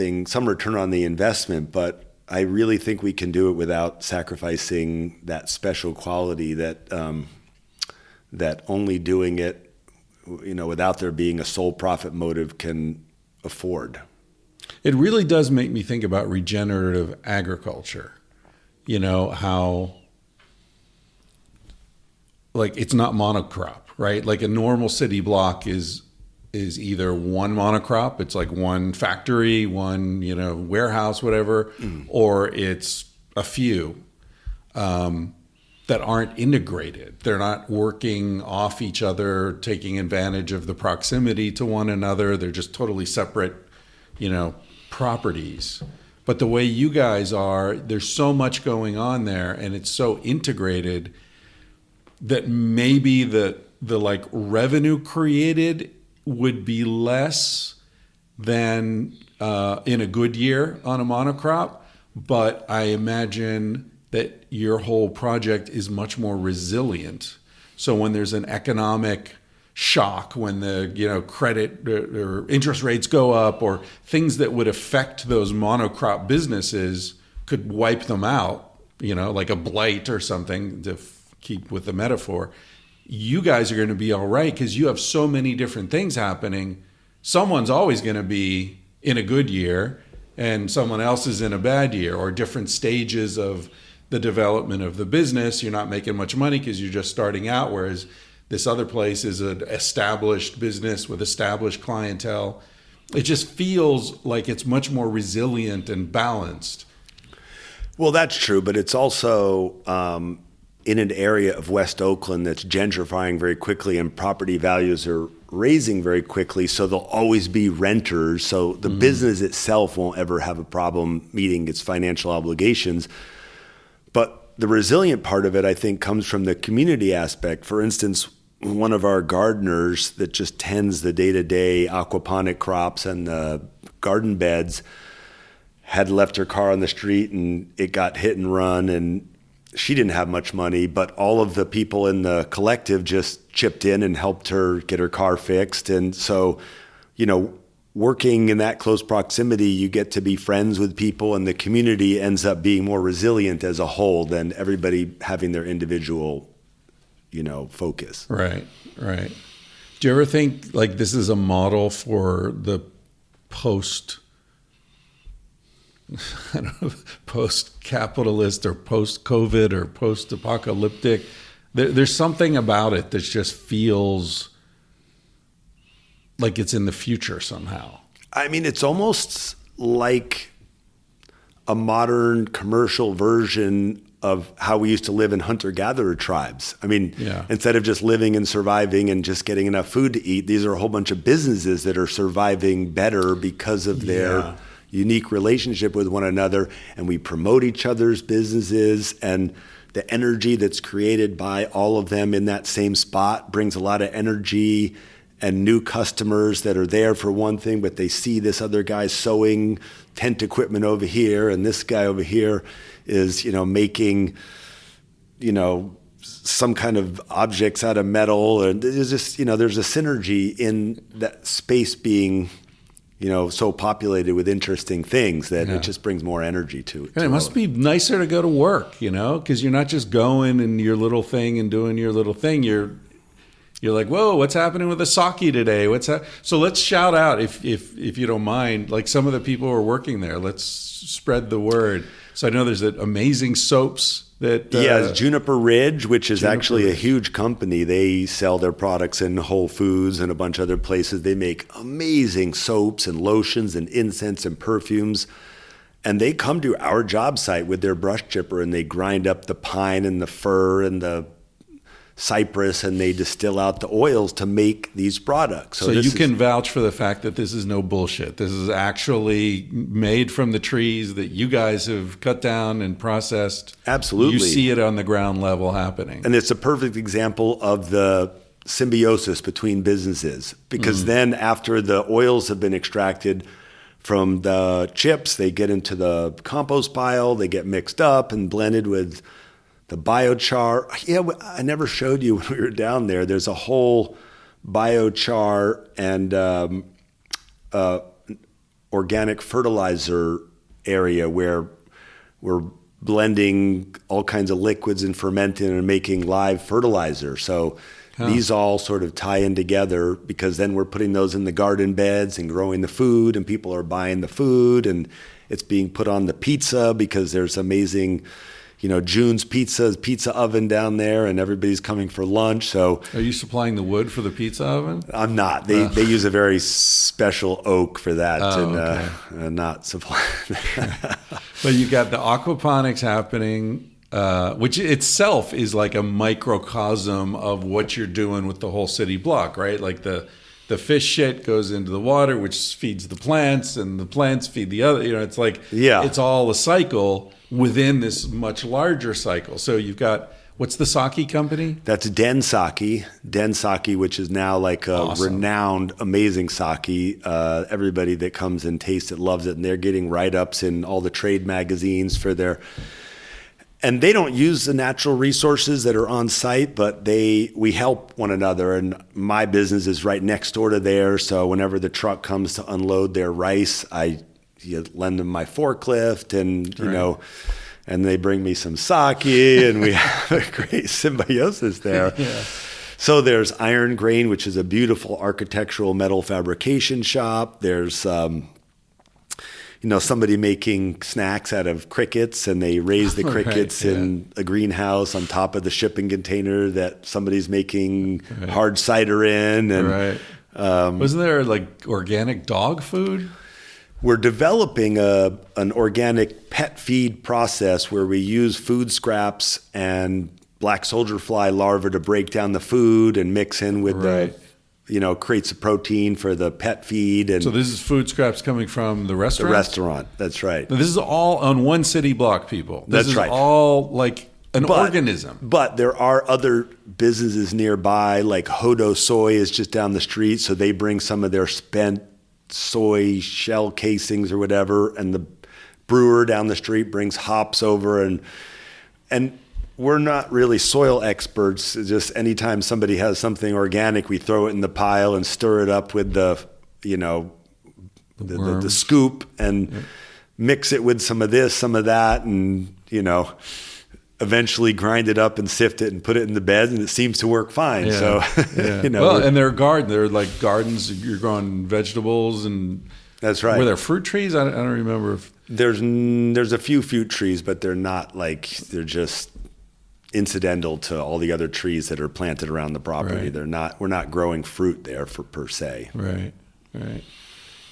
return on the investment, but I really think we can do it without sacrificing that special quality that that only doing it, without there being a sole profit motive can afford. It really does make me think about regenerative agriculture. How like it's not monocrop, right? Like a normal city block is either one monocrop, it's like one factory, one, warehouse, whatever, or it's a few that aren't integrated. They're not working off each other, taking advantage of the proximity to one another. They're just totally separate, properties. But the way you guys are, there's so much going on there, and it's so integrated that maybe the like revenue created would be less than in a good year on a monocrop, but I imagine that your whole project is much more resilient. So when there's an economic shock, when the credit or interest rates go up, or things that would affect those monocrop businesses could wipe them out, like a blight or something, to keep with the metaphor, you guys are going to be all right because you have so many different things happening. Someone's always going to be in a good year and someone else is in a bad year, or different stages of the development of the business. You're not making much money because you're just starting out, whereas this other place is an established business with established clientele. It just feels like it's much more resilient and balanced. Well, that's true, but it's also in an area of West Oakland that's gentrifying very quickly and property values are raising very quickly, so there'll always be renters. So the business itself won't ever have a problem meeting its financial obligations. But the resilient part of it, I think, comes from the community aspect. For instance, one of our gardeners that just tends the day-to-day aquaponic crops and the garden beds had left her car on the street and it got hit and run, and she didn't have much money, but all of the people in the collective just chipped in and helped her get her car fixed. And so, working in that close proximity, you get to be friends with people, and the community ends up being more resilient as a whole than everybody having their individual, focus. Right. Do you ever think like this is a model for the post-capitalist or post-COVID or post-apocalyptic? There's something about it that just feels like it's in the future somehow. I mean, it's almost like a modern commercial version of how we used to live in hunter-gatherer tribes. I mean, Instead of just living and surviving and just getting enough food to eat, these are a whole bunch of businesses that are surviving better because of their unique relationship with one another, and we promote each other's businesses, and the energy that's created by all of them in that same spot brings a lot of energy and new customers that are there for one thing, but they see this other guy sewing tent equipment over here, and this guy over here is, making, some kind of objects out of metal. And there's just, there's a synergy in that space being, so populated with interesting things that it just brings more energy to it. And it must be nicer to go to work, because you're not just going in your little thing and doing your little thing. You're like, whoa, what's happening with the sake today? So let's shout out, if you don't mind, like some of the people who are working there. Let's spread the word. So I know there's amazing soaps that... Juniper Ridge, which is actually a huge company. They sell their products in Whole Foods and a bunch of other places. They make amazing soaps and lotions and incense and perfumes. And they come to our job site with their brush chipper, and they grind up the pine and the fir and the cypress, and they distill out the oils to make these products. So you can vouch for the fact that this is no bullshit. This is actually made from the trees that you guys have cut down and processed. Absolutely. You see it on the ground level happening. And it's a perfect example of the symbiosis between businesses, because then after the oils have been extracted from the chips, they get into the compost pile, they get mixed up and blended with the biochar. I never showed you when we were down there. There's a whole biochar and organic fertilizer area where we're blending all kinds of liquids and fermenting and making live fertilizer. So these all sort of tie in together, because then we're putting those in the garden beds and growing the food, and people are buying the food, and it's being put on the pizza because there's amazing, June's pizza oven down there, and everybody's coming for lunch. So, are you supplying the wood for the pizza oven? I'm not. They use a very special oak for that, okay. Not supplying. But you got the aquaponics happening, which itself is like a microcosm of what you're doing with the whole city block, right? Like the fish shit goes into the water, which feeds the plants, and the plants feed the other. It's like it's all a cycle within this much larger cycle. So you've got, what's the sake company? That's Den Sake, which is now like a awesome, renowned, amazing sake. Everybody that comes and tastes it loves it, and they're getting write-ups in all the trade magazines for their. And they don't use the natural resources that are on site, but we help one another. And my business is right next door to theirs, so whenever the truck comes to unload their rice, I lend them my forklift, and and they bring me some sake, and we have a great symbiosis there. Yeah. So there's Iron Grain, which is a beautiful architectural metal fabrication shop. There's somebody making snacks out of crickets, and they raise the crickets in a greenhouse on top of the shipping container that somebody's making hard cider in. And wasn't there like organic dog food? We're developing an organic pet feed process where we use food scraps and black soldier fly larvae to break down the food and mix in with creates a protein for the pet feed. And so this is food scraps coming from the restaurant? The restaurant, that's right. Now, this is all on one city block, people. This is right. all like an organism. But there are other businesses nearby, like Hodo Soy is just down the street, so they bring some of their spent soy shell casings or whatever, and the brewer down the street brings hops over, and we're not really soil experts. It's just anytime somebody has something organic, we throw it in the pile and stir it up with the scoop, and mix it with some of this, some of that, and eventually grind it up and sift it and put it in the bed, and it seems to work fine. So, well, and they're like gardens. You're growing vegetables, and that's right. Were there fruit trees? I don't remember. There's a few fruit trees, but they're not they're just incidental to all the other trees that are planted around the property. Right. We're not growing fruit there per se. Right.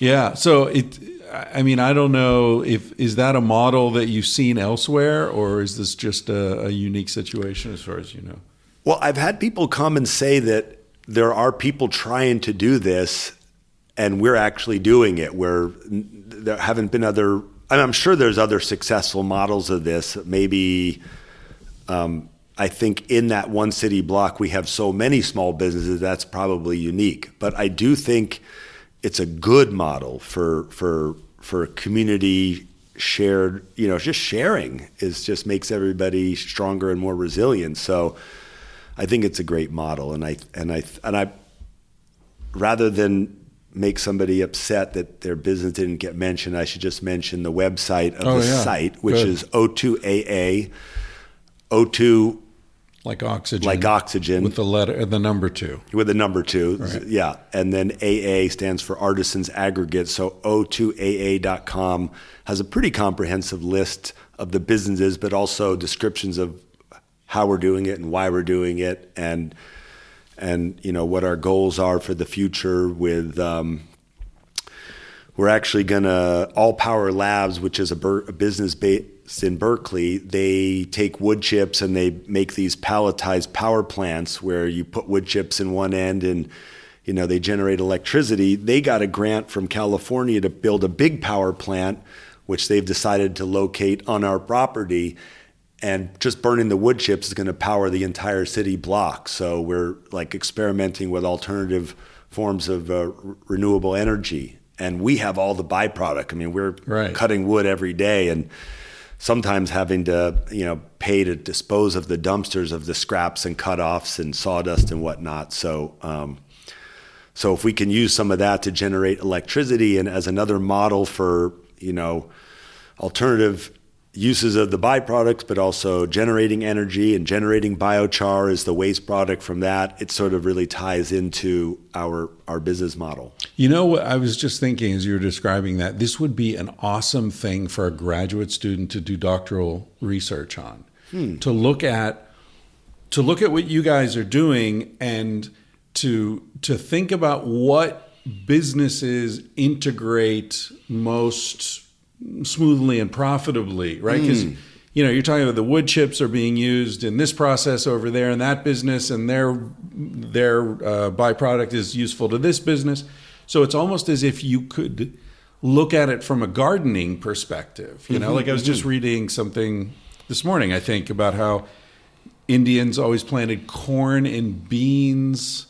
Yeah. So I don't know is that a model that you've seen elsewhere, or is this just a unique situation as far as you know? Well, I've had people come and say that there are people trying to do this, and we're actually doing it, where there haven't been other. I'm sure there's other successful models of this. Maybe I think in that one city block we have so many small businesses that's probably unique. But I do think it's a good model for community shared. Just sharing just makes everybody stronger and more resilient. So I think it's a great model, and I rather than make somebody upset that their business didn't get mentioned, I should just mention the website of site, which is O2AA. O2 like oxygen with the number 2. With the number 2, right. Yeah. And then AA stands for Artisans Aggregate. So O2AA.com has a pretty comprehensive list of the businesses, but also descriptions of how we're doing it and why we're doing it, and what our goals are for the future. With we're actually gonna All Power Labs, which is a business based in Berkeley. They take wood chips and they make these palletized power plants where you put wood chips in one end and they generate electricity. They got a grant from California to build a big power plant, which they've decided to locate on our property, and just burning the wood chips is going to power the entire city block. So we're experimenting with alternative forms of renewable energy, and we have all the byproduct. I mean, we're cutting wood every day, and sometimes having to, pay to dispose of the dumpsters of the scraps and cutoffs and sawdust and whatnot. So So if we can use some of that to generate electricity and as another model for, alternative uses of the byproducts, but also generating energy and generating biochar as the waste product from that, it sort of really ties into our business model. What I was just thinking as you were describing that, this would be an awesome thing for a graduate student to do doctoral research on, to look at what you guys are doing and to think about what businesses integrate most smoothly and profitably, right? Because you're talking about the wood chips are being used in this process over there in that business, and their byproduct is useful to this business. So it's almost as if you could look at it from a gardening perspective. Like I was just reading something this morning, I think, about how Indians always planted corn and beans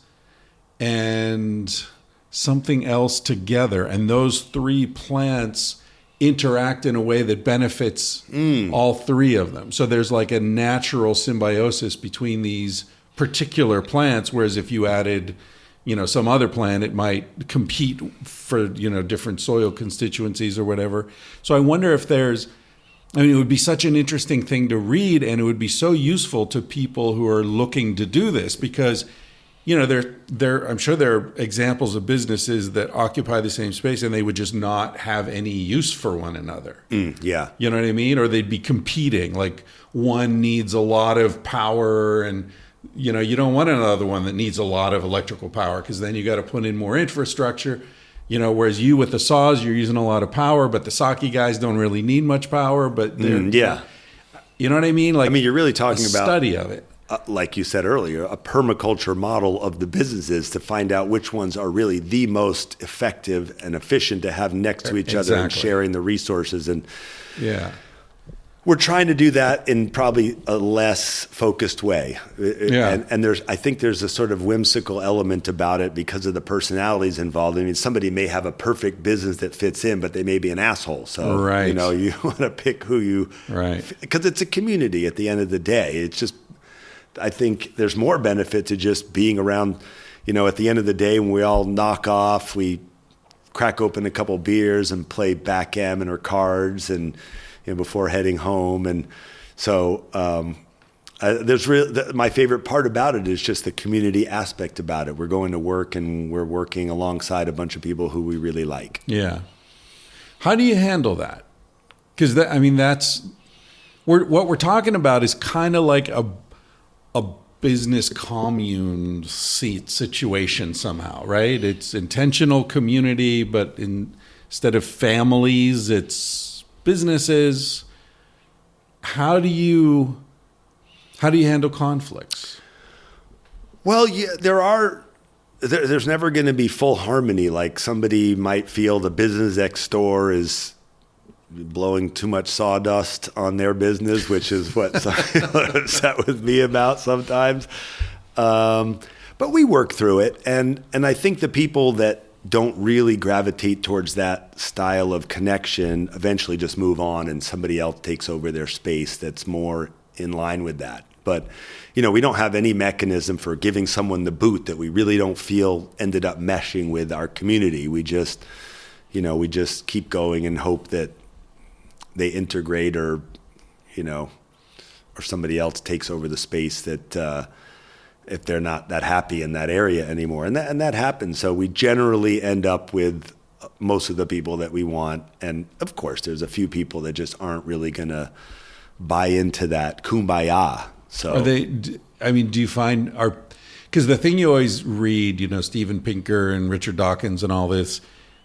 and something else together, and those three plants interact in a way that benefits all three of them. So there's like a natural symbiosis between these particular plants, whereas if you added, some other plant, it might compete for, different soil constituencies or whatever. So I wonder if it would be such an interesting thing to read, and it would be so useful to people who are looking to do this, because I'm sure there are examples of businesses that occupy the same space and they would just not have any use for one another. Yeah. You know what I mean? Or they'd be competing. Like one needs a lot of power and, you don't want another one that needs a lot of electrical power, because then you got to put in more infrastructure. Whereas you with the saws, you're using a lot of power, but the sake guys don't really need much power. But they're, you know what I mean? Like, you're really talking about study of it. Like you said earlier, a permaculture model of the businesses to find out which ones are really the most effective and efficient to have next to each other and sharing the resources. And we're trying to do that in probably a less focused way. And I think there's a sort of whimsical element about it because of the personalities involved. Somebody may have a perfect business that fits in, but they may be an asshole. So, you want to pick who you, because it's a community at the end of the day. It's just, I think there's more benefit to just being around, at the end of the day when we all knock off, we crack open a couple beers and play backgammon or cards and, before heading home. And so my favorite part about it is just the community aspect about it. We're going to work and we're working alongside a bunch of people who we really like. Yeah. How do you handle that? Because what we're talking about is kind of like a business commune seat situation somehow, right? It's intentional community, but instead of families, it's businesses. How do you handle conflicts? Well, there's never going to be full harmony. Like somebody might feel the business next door is blowing too much sawdust on their business, which is what upset with me about sometimes. But we work through it. And I think the people that don't really gravitate towards that style of connection eventually just move on and somebody else takes over their space that's more in line with that. But, we don't have any mechanism for giving someone the boot that we really don't feel ended up meshing with our community. We just keep going and hope that they integrate or somebody else takes over the space that if they're not that happy in that area anymore. And that happens. So we generally end up with most of the people that we want. And of course, there's a few people that just aren't really going to buy into that kumbaya. So do you find because the thing you always read, Steven Pinker and Richard Dawkins and all this,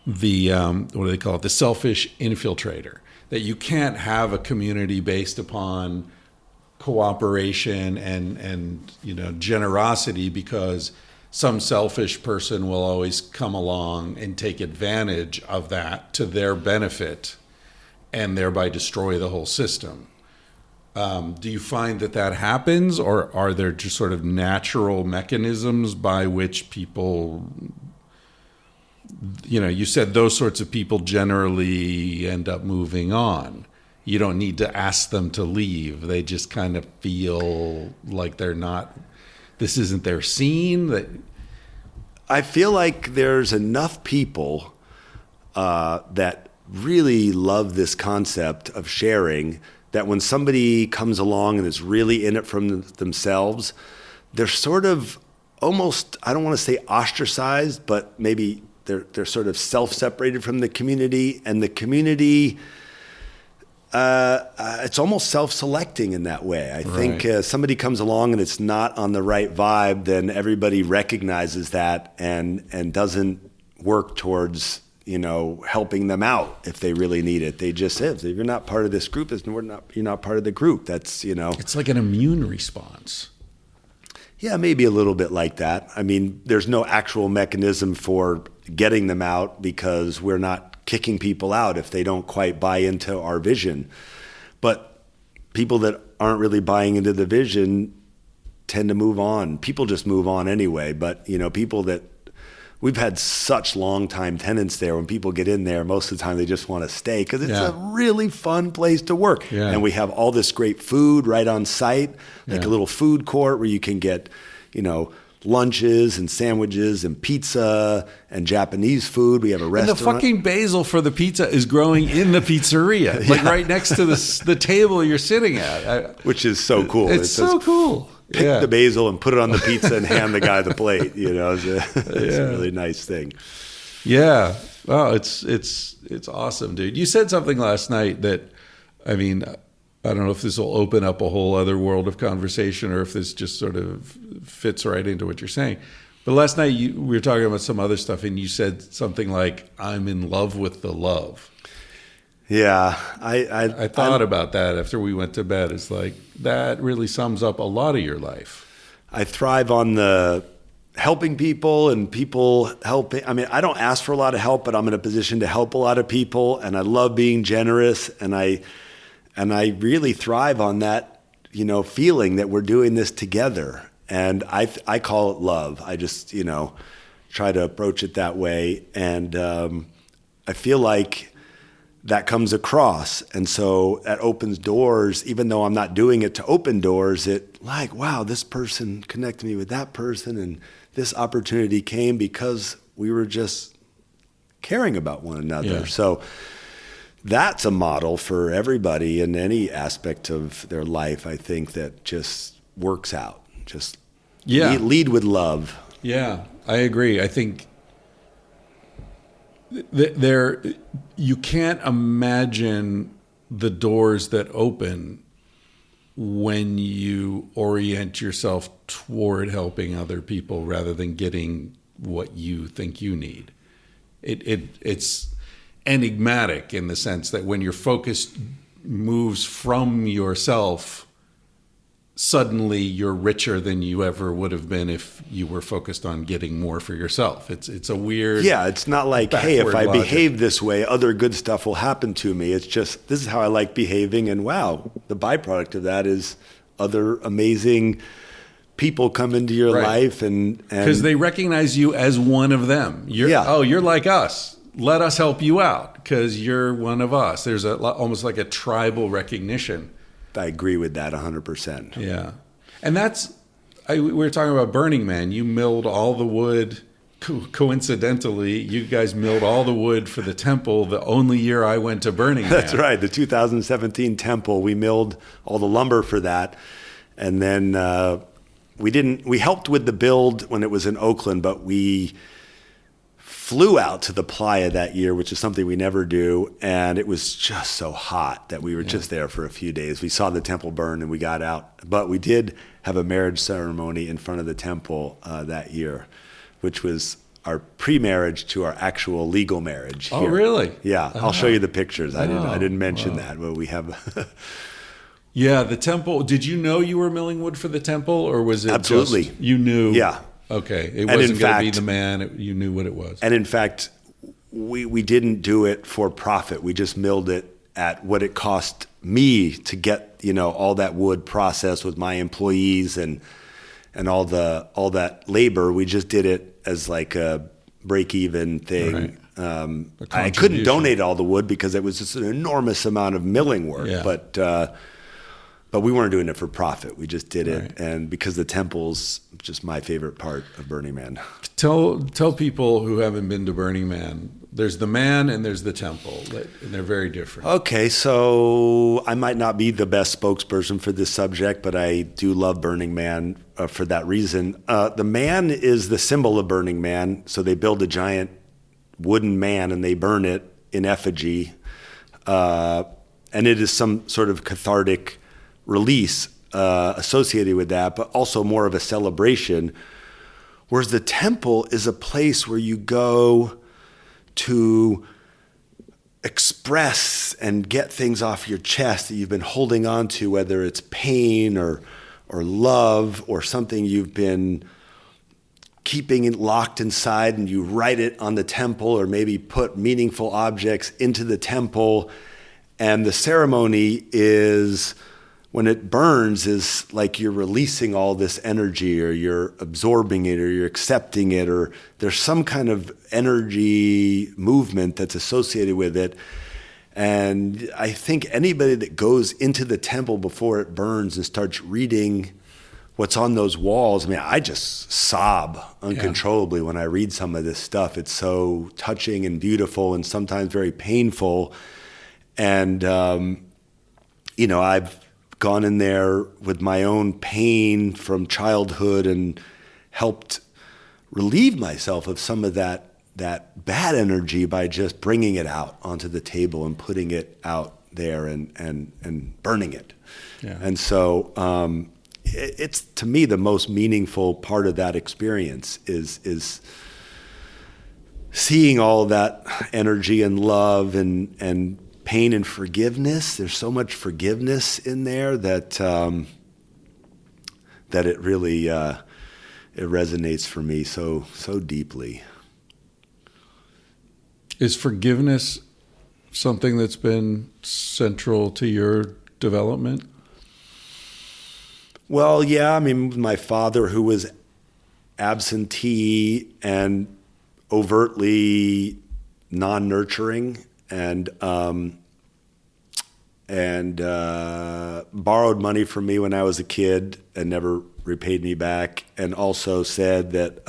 the, what do they call it? The selfish infiltrator, that you can't have a community based upon cooperation and generosity, because some selfish person will always come along and take advantage of that to their benefit and thereby destroy the whole system. Do you find that happens, or are there just sort of natural mechanisms by which people, you said those sorts of people generally end up moving on? You don't need to ask them to leave. They just kind of feel like this isn't their scene. I feel like there's enough people that really love this concept of sharing, that when somebody comes along and is really in it from themselves, they're sort of almost, I don't want to say ostracized, but maybe they're sort of self-separated from the community, and the community, it's almost self-selecting in that way. I think somebody comes along and it's not on the right vibe, then everybody recognizes that and doesn't work towards, helping them out if they really need it. They just say, if you're not part of this group, you're not part of the group. That's, It's like an immune response. Yeah, maybe a little bit like that. I mean, there's no actual mechanism for getting them out because we're not kicking people out if they don't quite buy into our vision. But people that aren't really buying into the vision tend to move on. People just move on anyway. But, people that we've had such long-time tenants there, when people get in there, most of the time they just want to stay because it's a really fun place to work. Yeah. And we have all this great food right on site, like a little food court where you can get, lunches and sandwiches and pizza and Japanese food. We have a restaurant. And the fucking basil for the pizza is growing in the pizzeria, like right next to the table you're sitting at. Which is so cool. It's so cool. Pick the basil and put it on the pizza and hand the guy the plate. It's a really nice thing. Yeah. Oh, it's awesome, dude. You said something last night that, I don't know if this will open up a whole other world of conversation or if this just sort of fits right into what you're saying. But last night we were talking about some other stuff and you said something like, I'm in love with the love. Yeah. I thought about that after we went to bed. It's like, that really sums up a lot of your life. I thrive on the helping people and people helping. I don't ask for a lot of help, but I'm in a position to help a lot of people, and I love being generous, and I really thrive on that, feeling that we're doing this together. And I call it love. I just, try to approach it that way. And I feel like that comes across. And so that opens doors, even though I'm not doing it to open doors, wow, this person connected me with that person. And this opportunity came because we were just caring about one another. Yeah. So that's a model for everybody in any aspect of their life, I think, that just works out. Just lead with love. Yeah, I agree. I think you can't imagine the doors that open when you orient yourself toward helping other people rather than getting what you think you need. It's enigmatic in the sense that when your focus moves from yourself, suddenly you're richer than you ever would have been if you were focused on getting more for yourself. It's a weird... Yeah, it's not like, hey, if I behave this way, other good stuff will happen to me. It's just, this is how I like behaving, and wow, the byproduct of that is other amazing people come into your life. And because they recognize you as one of them. You're like us. Let us help you out because you're one of us. There's almost like a tribal recognition. I agree with that 100%. Yeah. And we were talking about Burning Man. You milled all the wood. Coincidentally, you guys milled all the wood for the temple the only year I went to Burning Man. That's right. The 2017 temple, we milled all the lumber for that. And then we helped with the build when it was in Oakland, but we flew out to the playa that year, which is something we never do, and it was just so hot that we were just there for a few days. We saw the temple burn and we got out, but we did have a marriage ceremony in front of the temple that year, which was our pre-marriage to our actual legal marriage. Oh, really? Yeah, I'll show you the pictures. I didn't mention that, but we have. Yeah, the temple. Did you know you were milling wood for the temple, or was it absolutely just, you knew? Yeah. Okay, it wasn't going to be the man. You knew what it was. And in fact, we didn't do it for profit. We just milled it at what it cost me to get all that wood processed with my employees and all that labor. We just did it as like a break-even thing. Right. I couldn't donate all the wood because it was just an enormous amount of milling work. Yeah. But but we weren't doing it for profit. We just did it. Right. And because the temple's just my favorite part of Burning Man. Tell people who haven't been to Burning Man, there's the man and there's the temple, and they're very different. Okay, so I might not be the best spokesperson for this subject, but I do love Burning Man for that reason. The man is the symbol of Burning Man, so they build a giant wooden man and they burn it in effigy, and it is some sort of cathartic release associated with that, but also more of a celebration. Whereas the temple is a place where you go to express and get things off your chest that you've been holding on to, whether it's pain or love or something you've been keeping it locked inside, and you write it on the temple or maybe put meaningful objects into the temple. And the ceremony is, when it burns, is like you're releasing all this energy, or you're absorbing it, or you're accepting it, or there's some kind of energy movement that's associated with it. And I think anybody that goes into the temple before it burns and starts reading what's on those walls, I mean, I just sob uncontrollably when I read some of this stuff. It's so touching and beautiful and sometimes very painful. And, I've gone in there with my own pain from childhood and helped relieve myself of some of that bad energy by just bringing it out onto the table and putting it out there and burning it. Yeah. And so it's, to me, the most meaningful part of that experience is seeing all of that energy and love and pain and forgiveness. There's so much forgiveness in there that it really it resonates for me so deeply. Is forgiveness something that's been central to your development? Well, yeah. I mean, my father, who was absentee and overtly non-nurturing, and borrowed money from me when I was a kid and never repaid me back, and also said that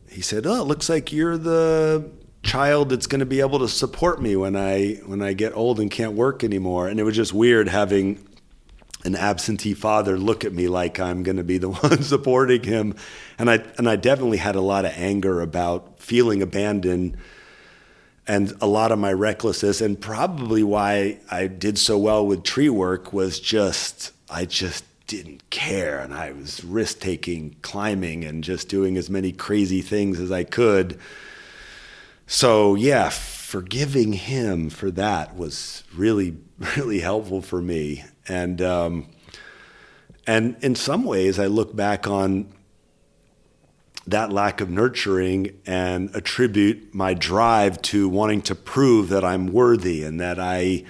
he said, "Oh, it looks like you're the child that's going to be able to support me when I get old and can't work anymore." And it was just weird having an absentee father look at me like I'm going to be the one supporting him. And I definitely had a lot of anger about feeling abandoned, and a lot of my recklessness, and probably why I did so well with tree work was I just didn't care. And I was risk-taking, climbing, and just doing as many crazy things as I could. So yeah, forgiving him for that was really, really helpful for me. And in some ways, I look back on that lack of nurturing and attribute my drive to wanting to prove that I'm worthy and that I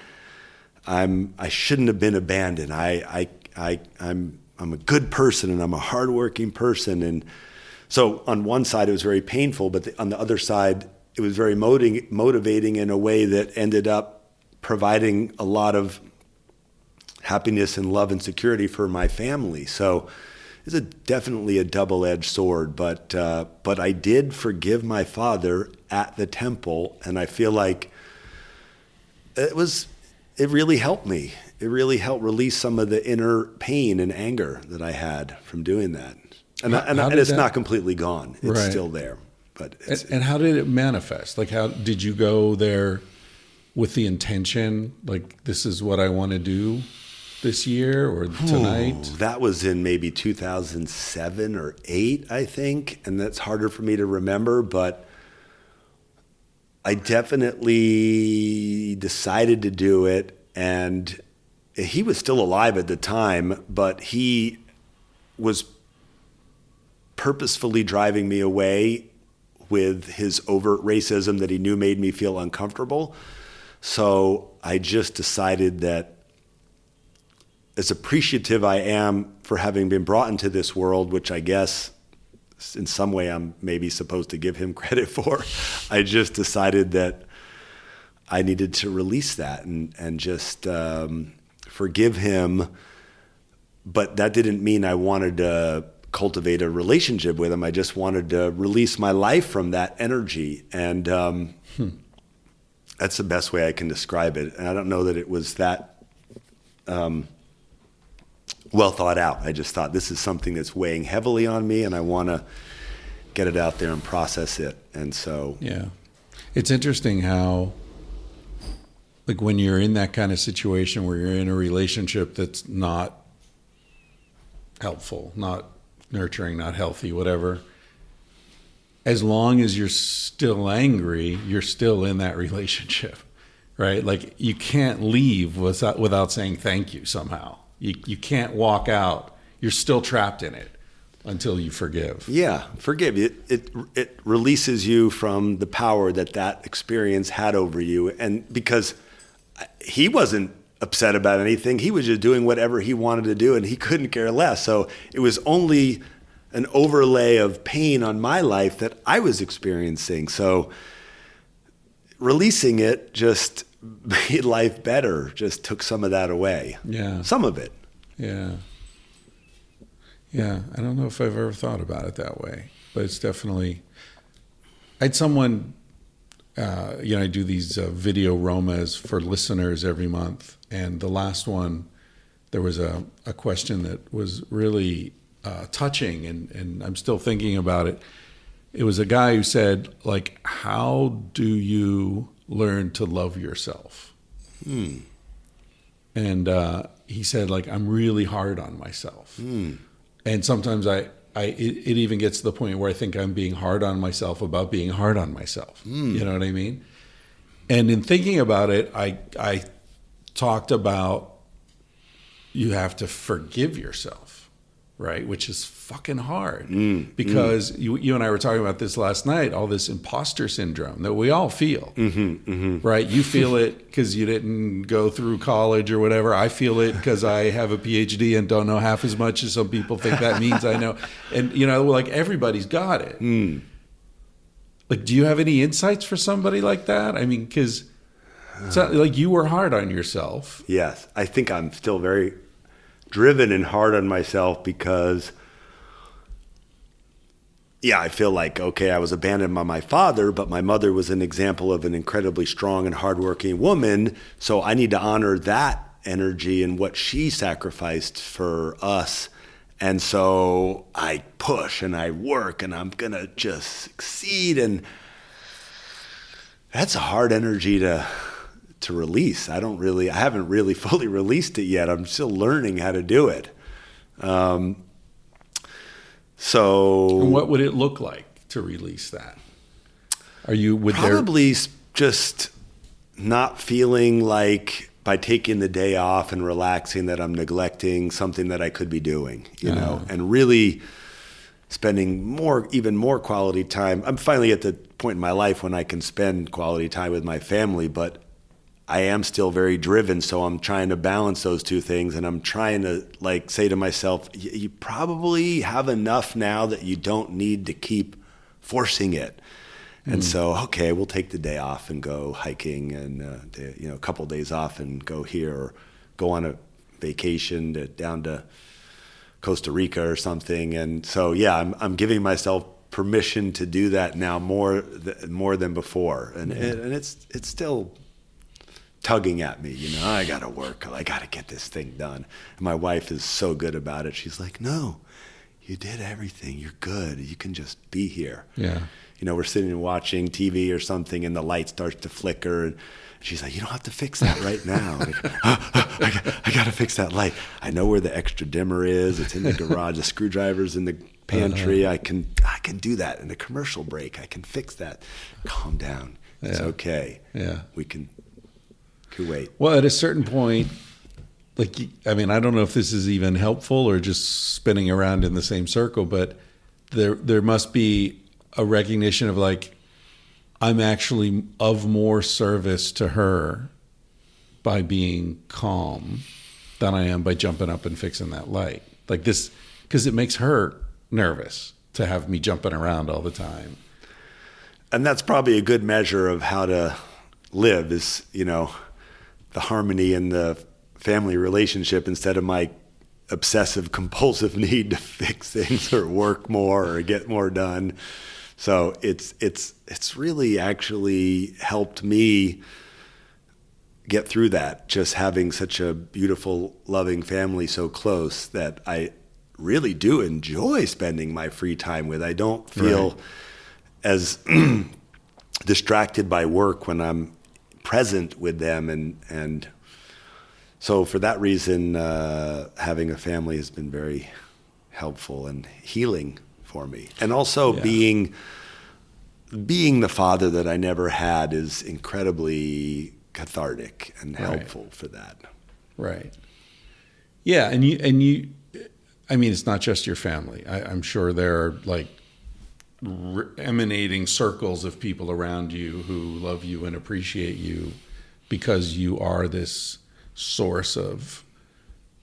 shouldn't have been abandoned. I'm a good person and I'm a hardworking person. And so on one side it was very painful, but on the other side it was very motivating in a way that ended up providing a lot of happiness and love and security for my family. So it's definitely a double-edged sword, but I did forgive my father at the temple, and I feel like it really helped me. It really helped release some of the inner pain and anger that I had from doing that. And it's not completely gone. It's Right. still there. But and how did it manifest? Like, how did you go there with the intention, like, this is what I want to do this year or tonight? That was in maybe 2007 or 8, I think, and that's harder for me to remember, but I definitely decided to do it. And he was still alive at the time, but he was purposefully driving me away with his overt racism that he knew made me feel uncomfortable. So I just decided that, as appreciative I am for having been brought into this world, which I guess in some way I'm maybe supposed to give him credit for, I just decided that I needed to release that and just forgive him, but that didn't mean I wanted to cultivate a relationship with him. I just wanted to release my life from that energy. And that's the best way I can describe it. And I don't know that it was that well thought out. I just thought, this is something that's weighing heavily on me, and I want to get it out there and process it. And so... Yeah. It's interesting how, like, when you're in that kind of situation where you're in a relationship that's not helpful, not nurturing, not healthy, whatever, as long as you're still angry, you're still in that relationship, right? Like, you can't leave without saying thank you somehow. You can't walk out. You're still trapped in it until you forgive. Yeah, forgive. It releases you from the power that experience had over you. And because he wasn't upset about anything, he was just doing whatever he wanted to do, and he couldn't care less. So it was only an overlay of pain on my life that I was experiencing. So releasing it just made life better, just took some of that away. Yeah. Some of it. Yeah. Yeah, I don't know if I've ever thought about it that way, but it's definitely... I had someone, I do these video Romas for listeners every month, and the last one, there was a question that was really touching, and I'm still thinking about it. It was a guy who said, like, how do you learn to love yourself? And he said, like, I'm really hard on myself. And sometimes it even gets to the point where I think I'm being hard on myself about being hard on myself. You know what I mean? And in thinking about it, I talked about you have to forgive yourself, right? Which is fucking hard because you and I were talking about this last night, all this imposter syndrome that we all feel, right? You feel it because you didn't go through college or whatever. I feel it because I have a PhD and don't know half as much as some people think that means I know. And, like, everybody's got it. Like, do you have any insights for somebody like that? I mean, because like, you were hard on yourself. Yes. I think I'm still very driven and hard on myself because, I feel like, okay, I was abandoned by my father, but my mother was an example of an incredibly strong and hardworking woman. So I need to honor that energy and what she sacrificed for us. And so I push and I work and I'm going to just succeed. And that's a hard energy to release. I haven't really fully released it yet. I'm still learning how to do it. So and what would it look like to release that? Probably just not feeling like by taking the day off and relaxing that I'm neglecting something that I could be doing, and really spending even more quality time. I'm finally at the point in my life when I can spend quality time with my family, but I am still very driven, so I'm trying to balance those two things, and I'm trying to, like, say to myself, you probably have enough now that you don't need to keep forcing it. And so, okay, we'll take the day off and go hiking, and a couple of days off and go here, or go on a vacation down to Costa Rica or something. And so, I'm giving myself permission to do that now more than before, and it's still tugging at me, I gotta work, I gotta get this thing done. And my wife is so good about it. She's like, no, you did everything, you're good, you can just be here. We're sitting and watching TV or something, and the light starts to flicker, and she's like, you don't have to fix that right now. I gotta fix that light. I know where the extra dimmer is. It's in the garage. The screwdriver's in the pantry. I can do that in a commercial break. I can fix that. Calm down. It's okay. We can wait. Well, at a certain point, I don't know if this is even helpful or just spinning around in the same circle, but there must be a recognition of, like, I'm actually of more service to her by being calm than I am by jumping up and fixing that light. Like this, because it makes her nervous to have me jumping around all the time. And that's probably a good measure of how to live is, the harmony and the family relationship instead of my obsessive compulsive need to fix things or work more or get more done. So it's really actually helped me get through that, just having such a beautiful, loving family so close that I really do enjoy spending my free time with. I don't feel as distracted by work when I'm present with them, and so for that reason, having a family has been very helpful and healing for me. And also being the father that I never had is incredibly cathartic and helpful for that. Right. Yeah, and you I mean, it's not just your family. I'm sure there are like emanating circles of people around you who love you and appreciate you because you are this source of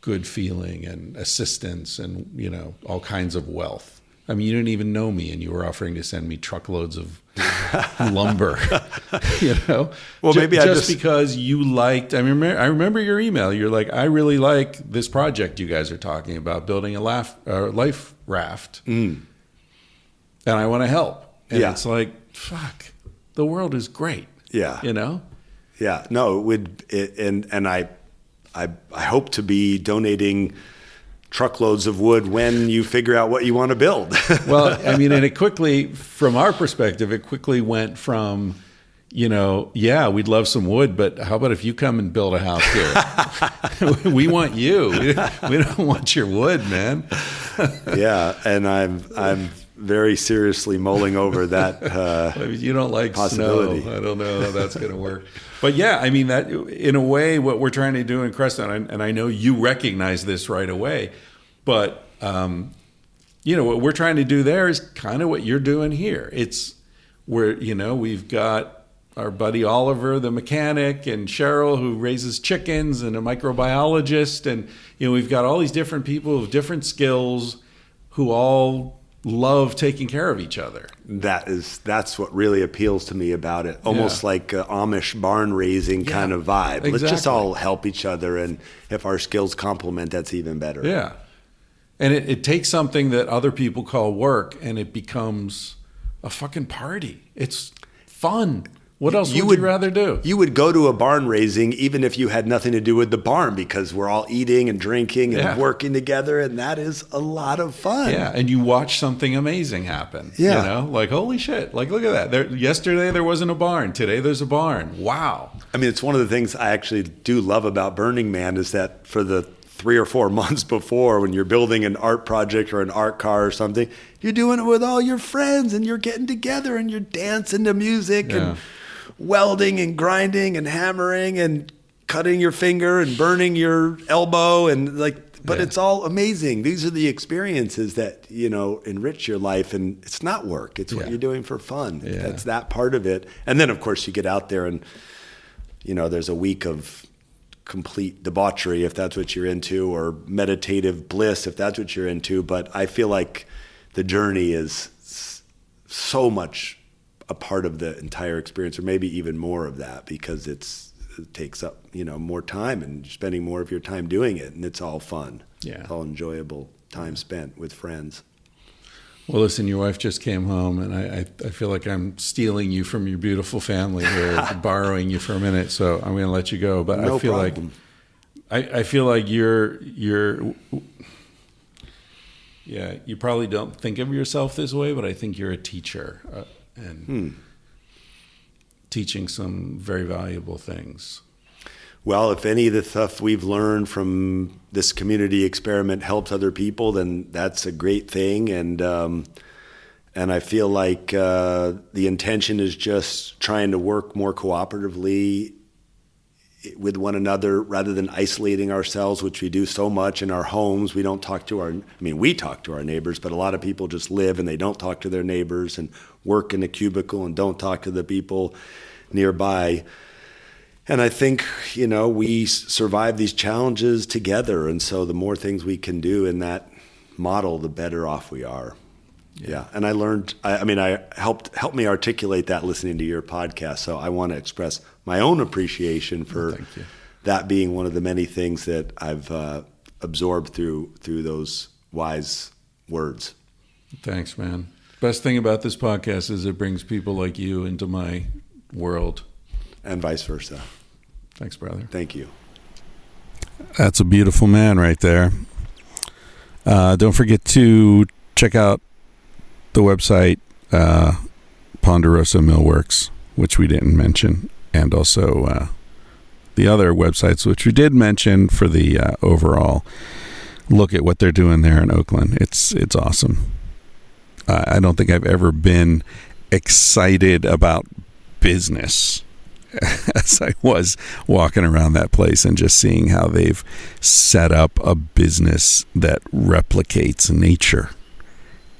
good feeling and assistance and, you know, all kinds of wealth. I mean, you didn't even know me and you were offering to send me truckloads of lumber, you know? Well, maybe just because you liked, I remember your email. You're like, I really like this project you guys are talking about, building a life raft. And I want to help. And it's like, fuck, the world is great. Yeah. You know? Yeah. No, and I hope to be donating truckloads of wood when you figure out what you want to build. Well, I mean, and it quickly, from our perspective, it quickly went from, you know, yeah, we'd love some wood, but how about if you come and build a house here? We want you. We don't want your wood, man. Yeah, and I'm very seriously mulling over that I mean, you don't like possibility. Snow. I don't know how that's going to work. But yeah, I mean, that in a way, what we're trying to do in Creston, and I know you recognize this right away, but you know, what we're trying to do there is kind of what you're doing here. It's where, you know, we've got our buddy Oliver, the mechanic, and Cheryl, who raises chickens, and a microbiologist, and you know, we've got all these different people with different skills who all love taking care of each other. That's what really appeals to me about it. Almost like Amish barn raising kind of vibe. Exactly. Let's just all help each other, and if our skills complement, that's even better. Yeah. And it takes something that other people call work, and it becomes a fucking party. It's fun. What else would you rather do? You would go to a barn raising even if you had nothing to do with the barn, because we're all eating and drinking and working together, and that is a lot of fun. Yeah, and you watch something amazing happen. Yeah. You know, like, holy shit, like, look at that. Yesterday there wasn't a barn. Today there's a barn. Wow. I mean, it's one of the things I actually do love about Burning Man is that for the 3 or 4 months before, when you're building an art project or an art car or something, you're doing it with all your friends, and you're getting together, and you're dancing to music and welding and grinding and hammering and cutting your finger and burning your elbow, and like, but it's all amazing. These are the experiences that, you know, enrich your life, and it's not work. It's what you're doing for fun. Yeah. That's that part of it. And then of course you get out there and, you know, there's a week of complete debauchery if that's what you're into, or meditative bliss if that's what you're into. But I feel like the journey is so much a part of the entire experience, or maybe even more of that, because it takes up, you know, more time, and you're spending more of your time doing it, and it's all fun. Yeah. It's all enjoyable time spent with friends. Well, listen, your wife just came home, and I feel like I'm stealing you from your beautiful family here, borrowing you for a minute, so I'm going to let you go. But No I feel problem. I feel like you're you probably don't think of yourself this way, but I think you're a teacher. And teaching some very valuable things. Well, if any of the stuff we've learned from this community experiment helps other people, then that's a great thing. And I feel like the intention is just trying to work more cooperatively with one another rather than isolating ourselves, which we do so much in our homes. We don't talk to we talk to our neighbors, but a lot of people just live and they don't talk to their neighbors, and work in a cubicle and don't talk to the people nearby. And I think, you know, we survive these challenges together. And so the more things we can do in that model, the better off we are. Yeah. And I learned, I helped me articulate that listening to your podcast. So I want to express my own appreciation for that being one of the many things that I've absorbed through those wise words. Thanks, man. Best thing about this podcast is it brings people like you into my world. And vice versa. Thanks, brother. Thank you. That's a beautiful man right there. Don't forget to check out the website, Ponderosa Millworks, which we didn't mention, and also the other websites, which we did mention for the overall look at what they're doing there in Oakland. It's awesome. I don't think I've ever been excited about business as I was walking around that place and just seeing how they've set up a business that replicates nature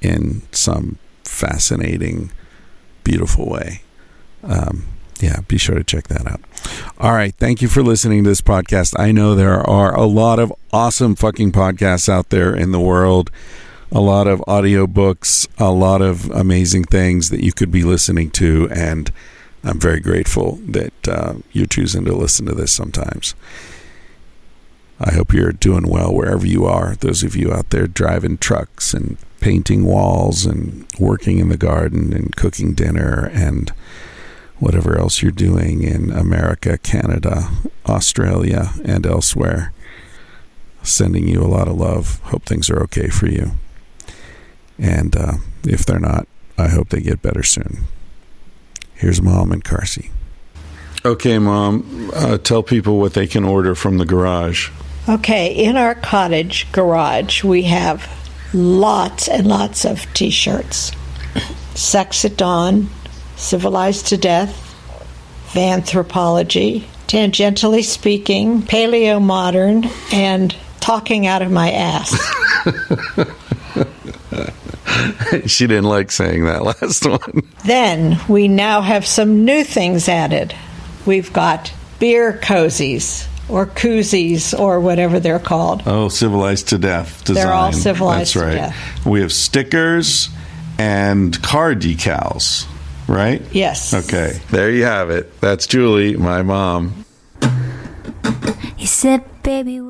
in some fascinating, beautiful way. Yeah, be sure to check that out. All right. Thank you for listening to this podcast. I know there are a lot of awesome fucking podcasts out there in the world, a lot of audiobooks, a lot of amazing things that you could be listening to. And I'm very grateful that you're choosing to listen to this sometimes. I hope you're doing well wherever you are. Those of you out there driving trucks and painting walls and working in the garden and cooking dinner and whatever else you're doing in America, Canada, Australia, and elsewhere. Sending you a lot of love. Hope things are okay for you. And if they're not, I hope they get better soon. Here's Mom and Carsey. Okay, Mom, tell people what they can order from the garage. Okay, in our cottage garage, we have lots and lots of T-shirts. Sex at Dawn, Civilized to Death, Vanthropology, Tangentially Speaking, Paleo Modern, and Talking Out of My Ass. She didn't like saying that last one. Then we now have some new things added. We've got beer cozies or koozies or whatever they're called. Oh, Civilized to Death design. They're all civilized That's right. to death. We have stickers and car decals, right? Yes. Okay, there you have it. That's Julie, my mom. He said, baby,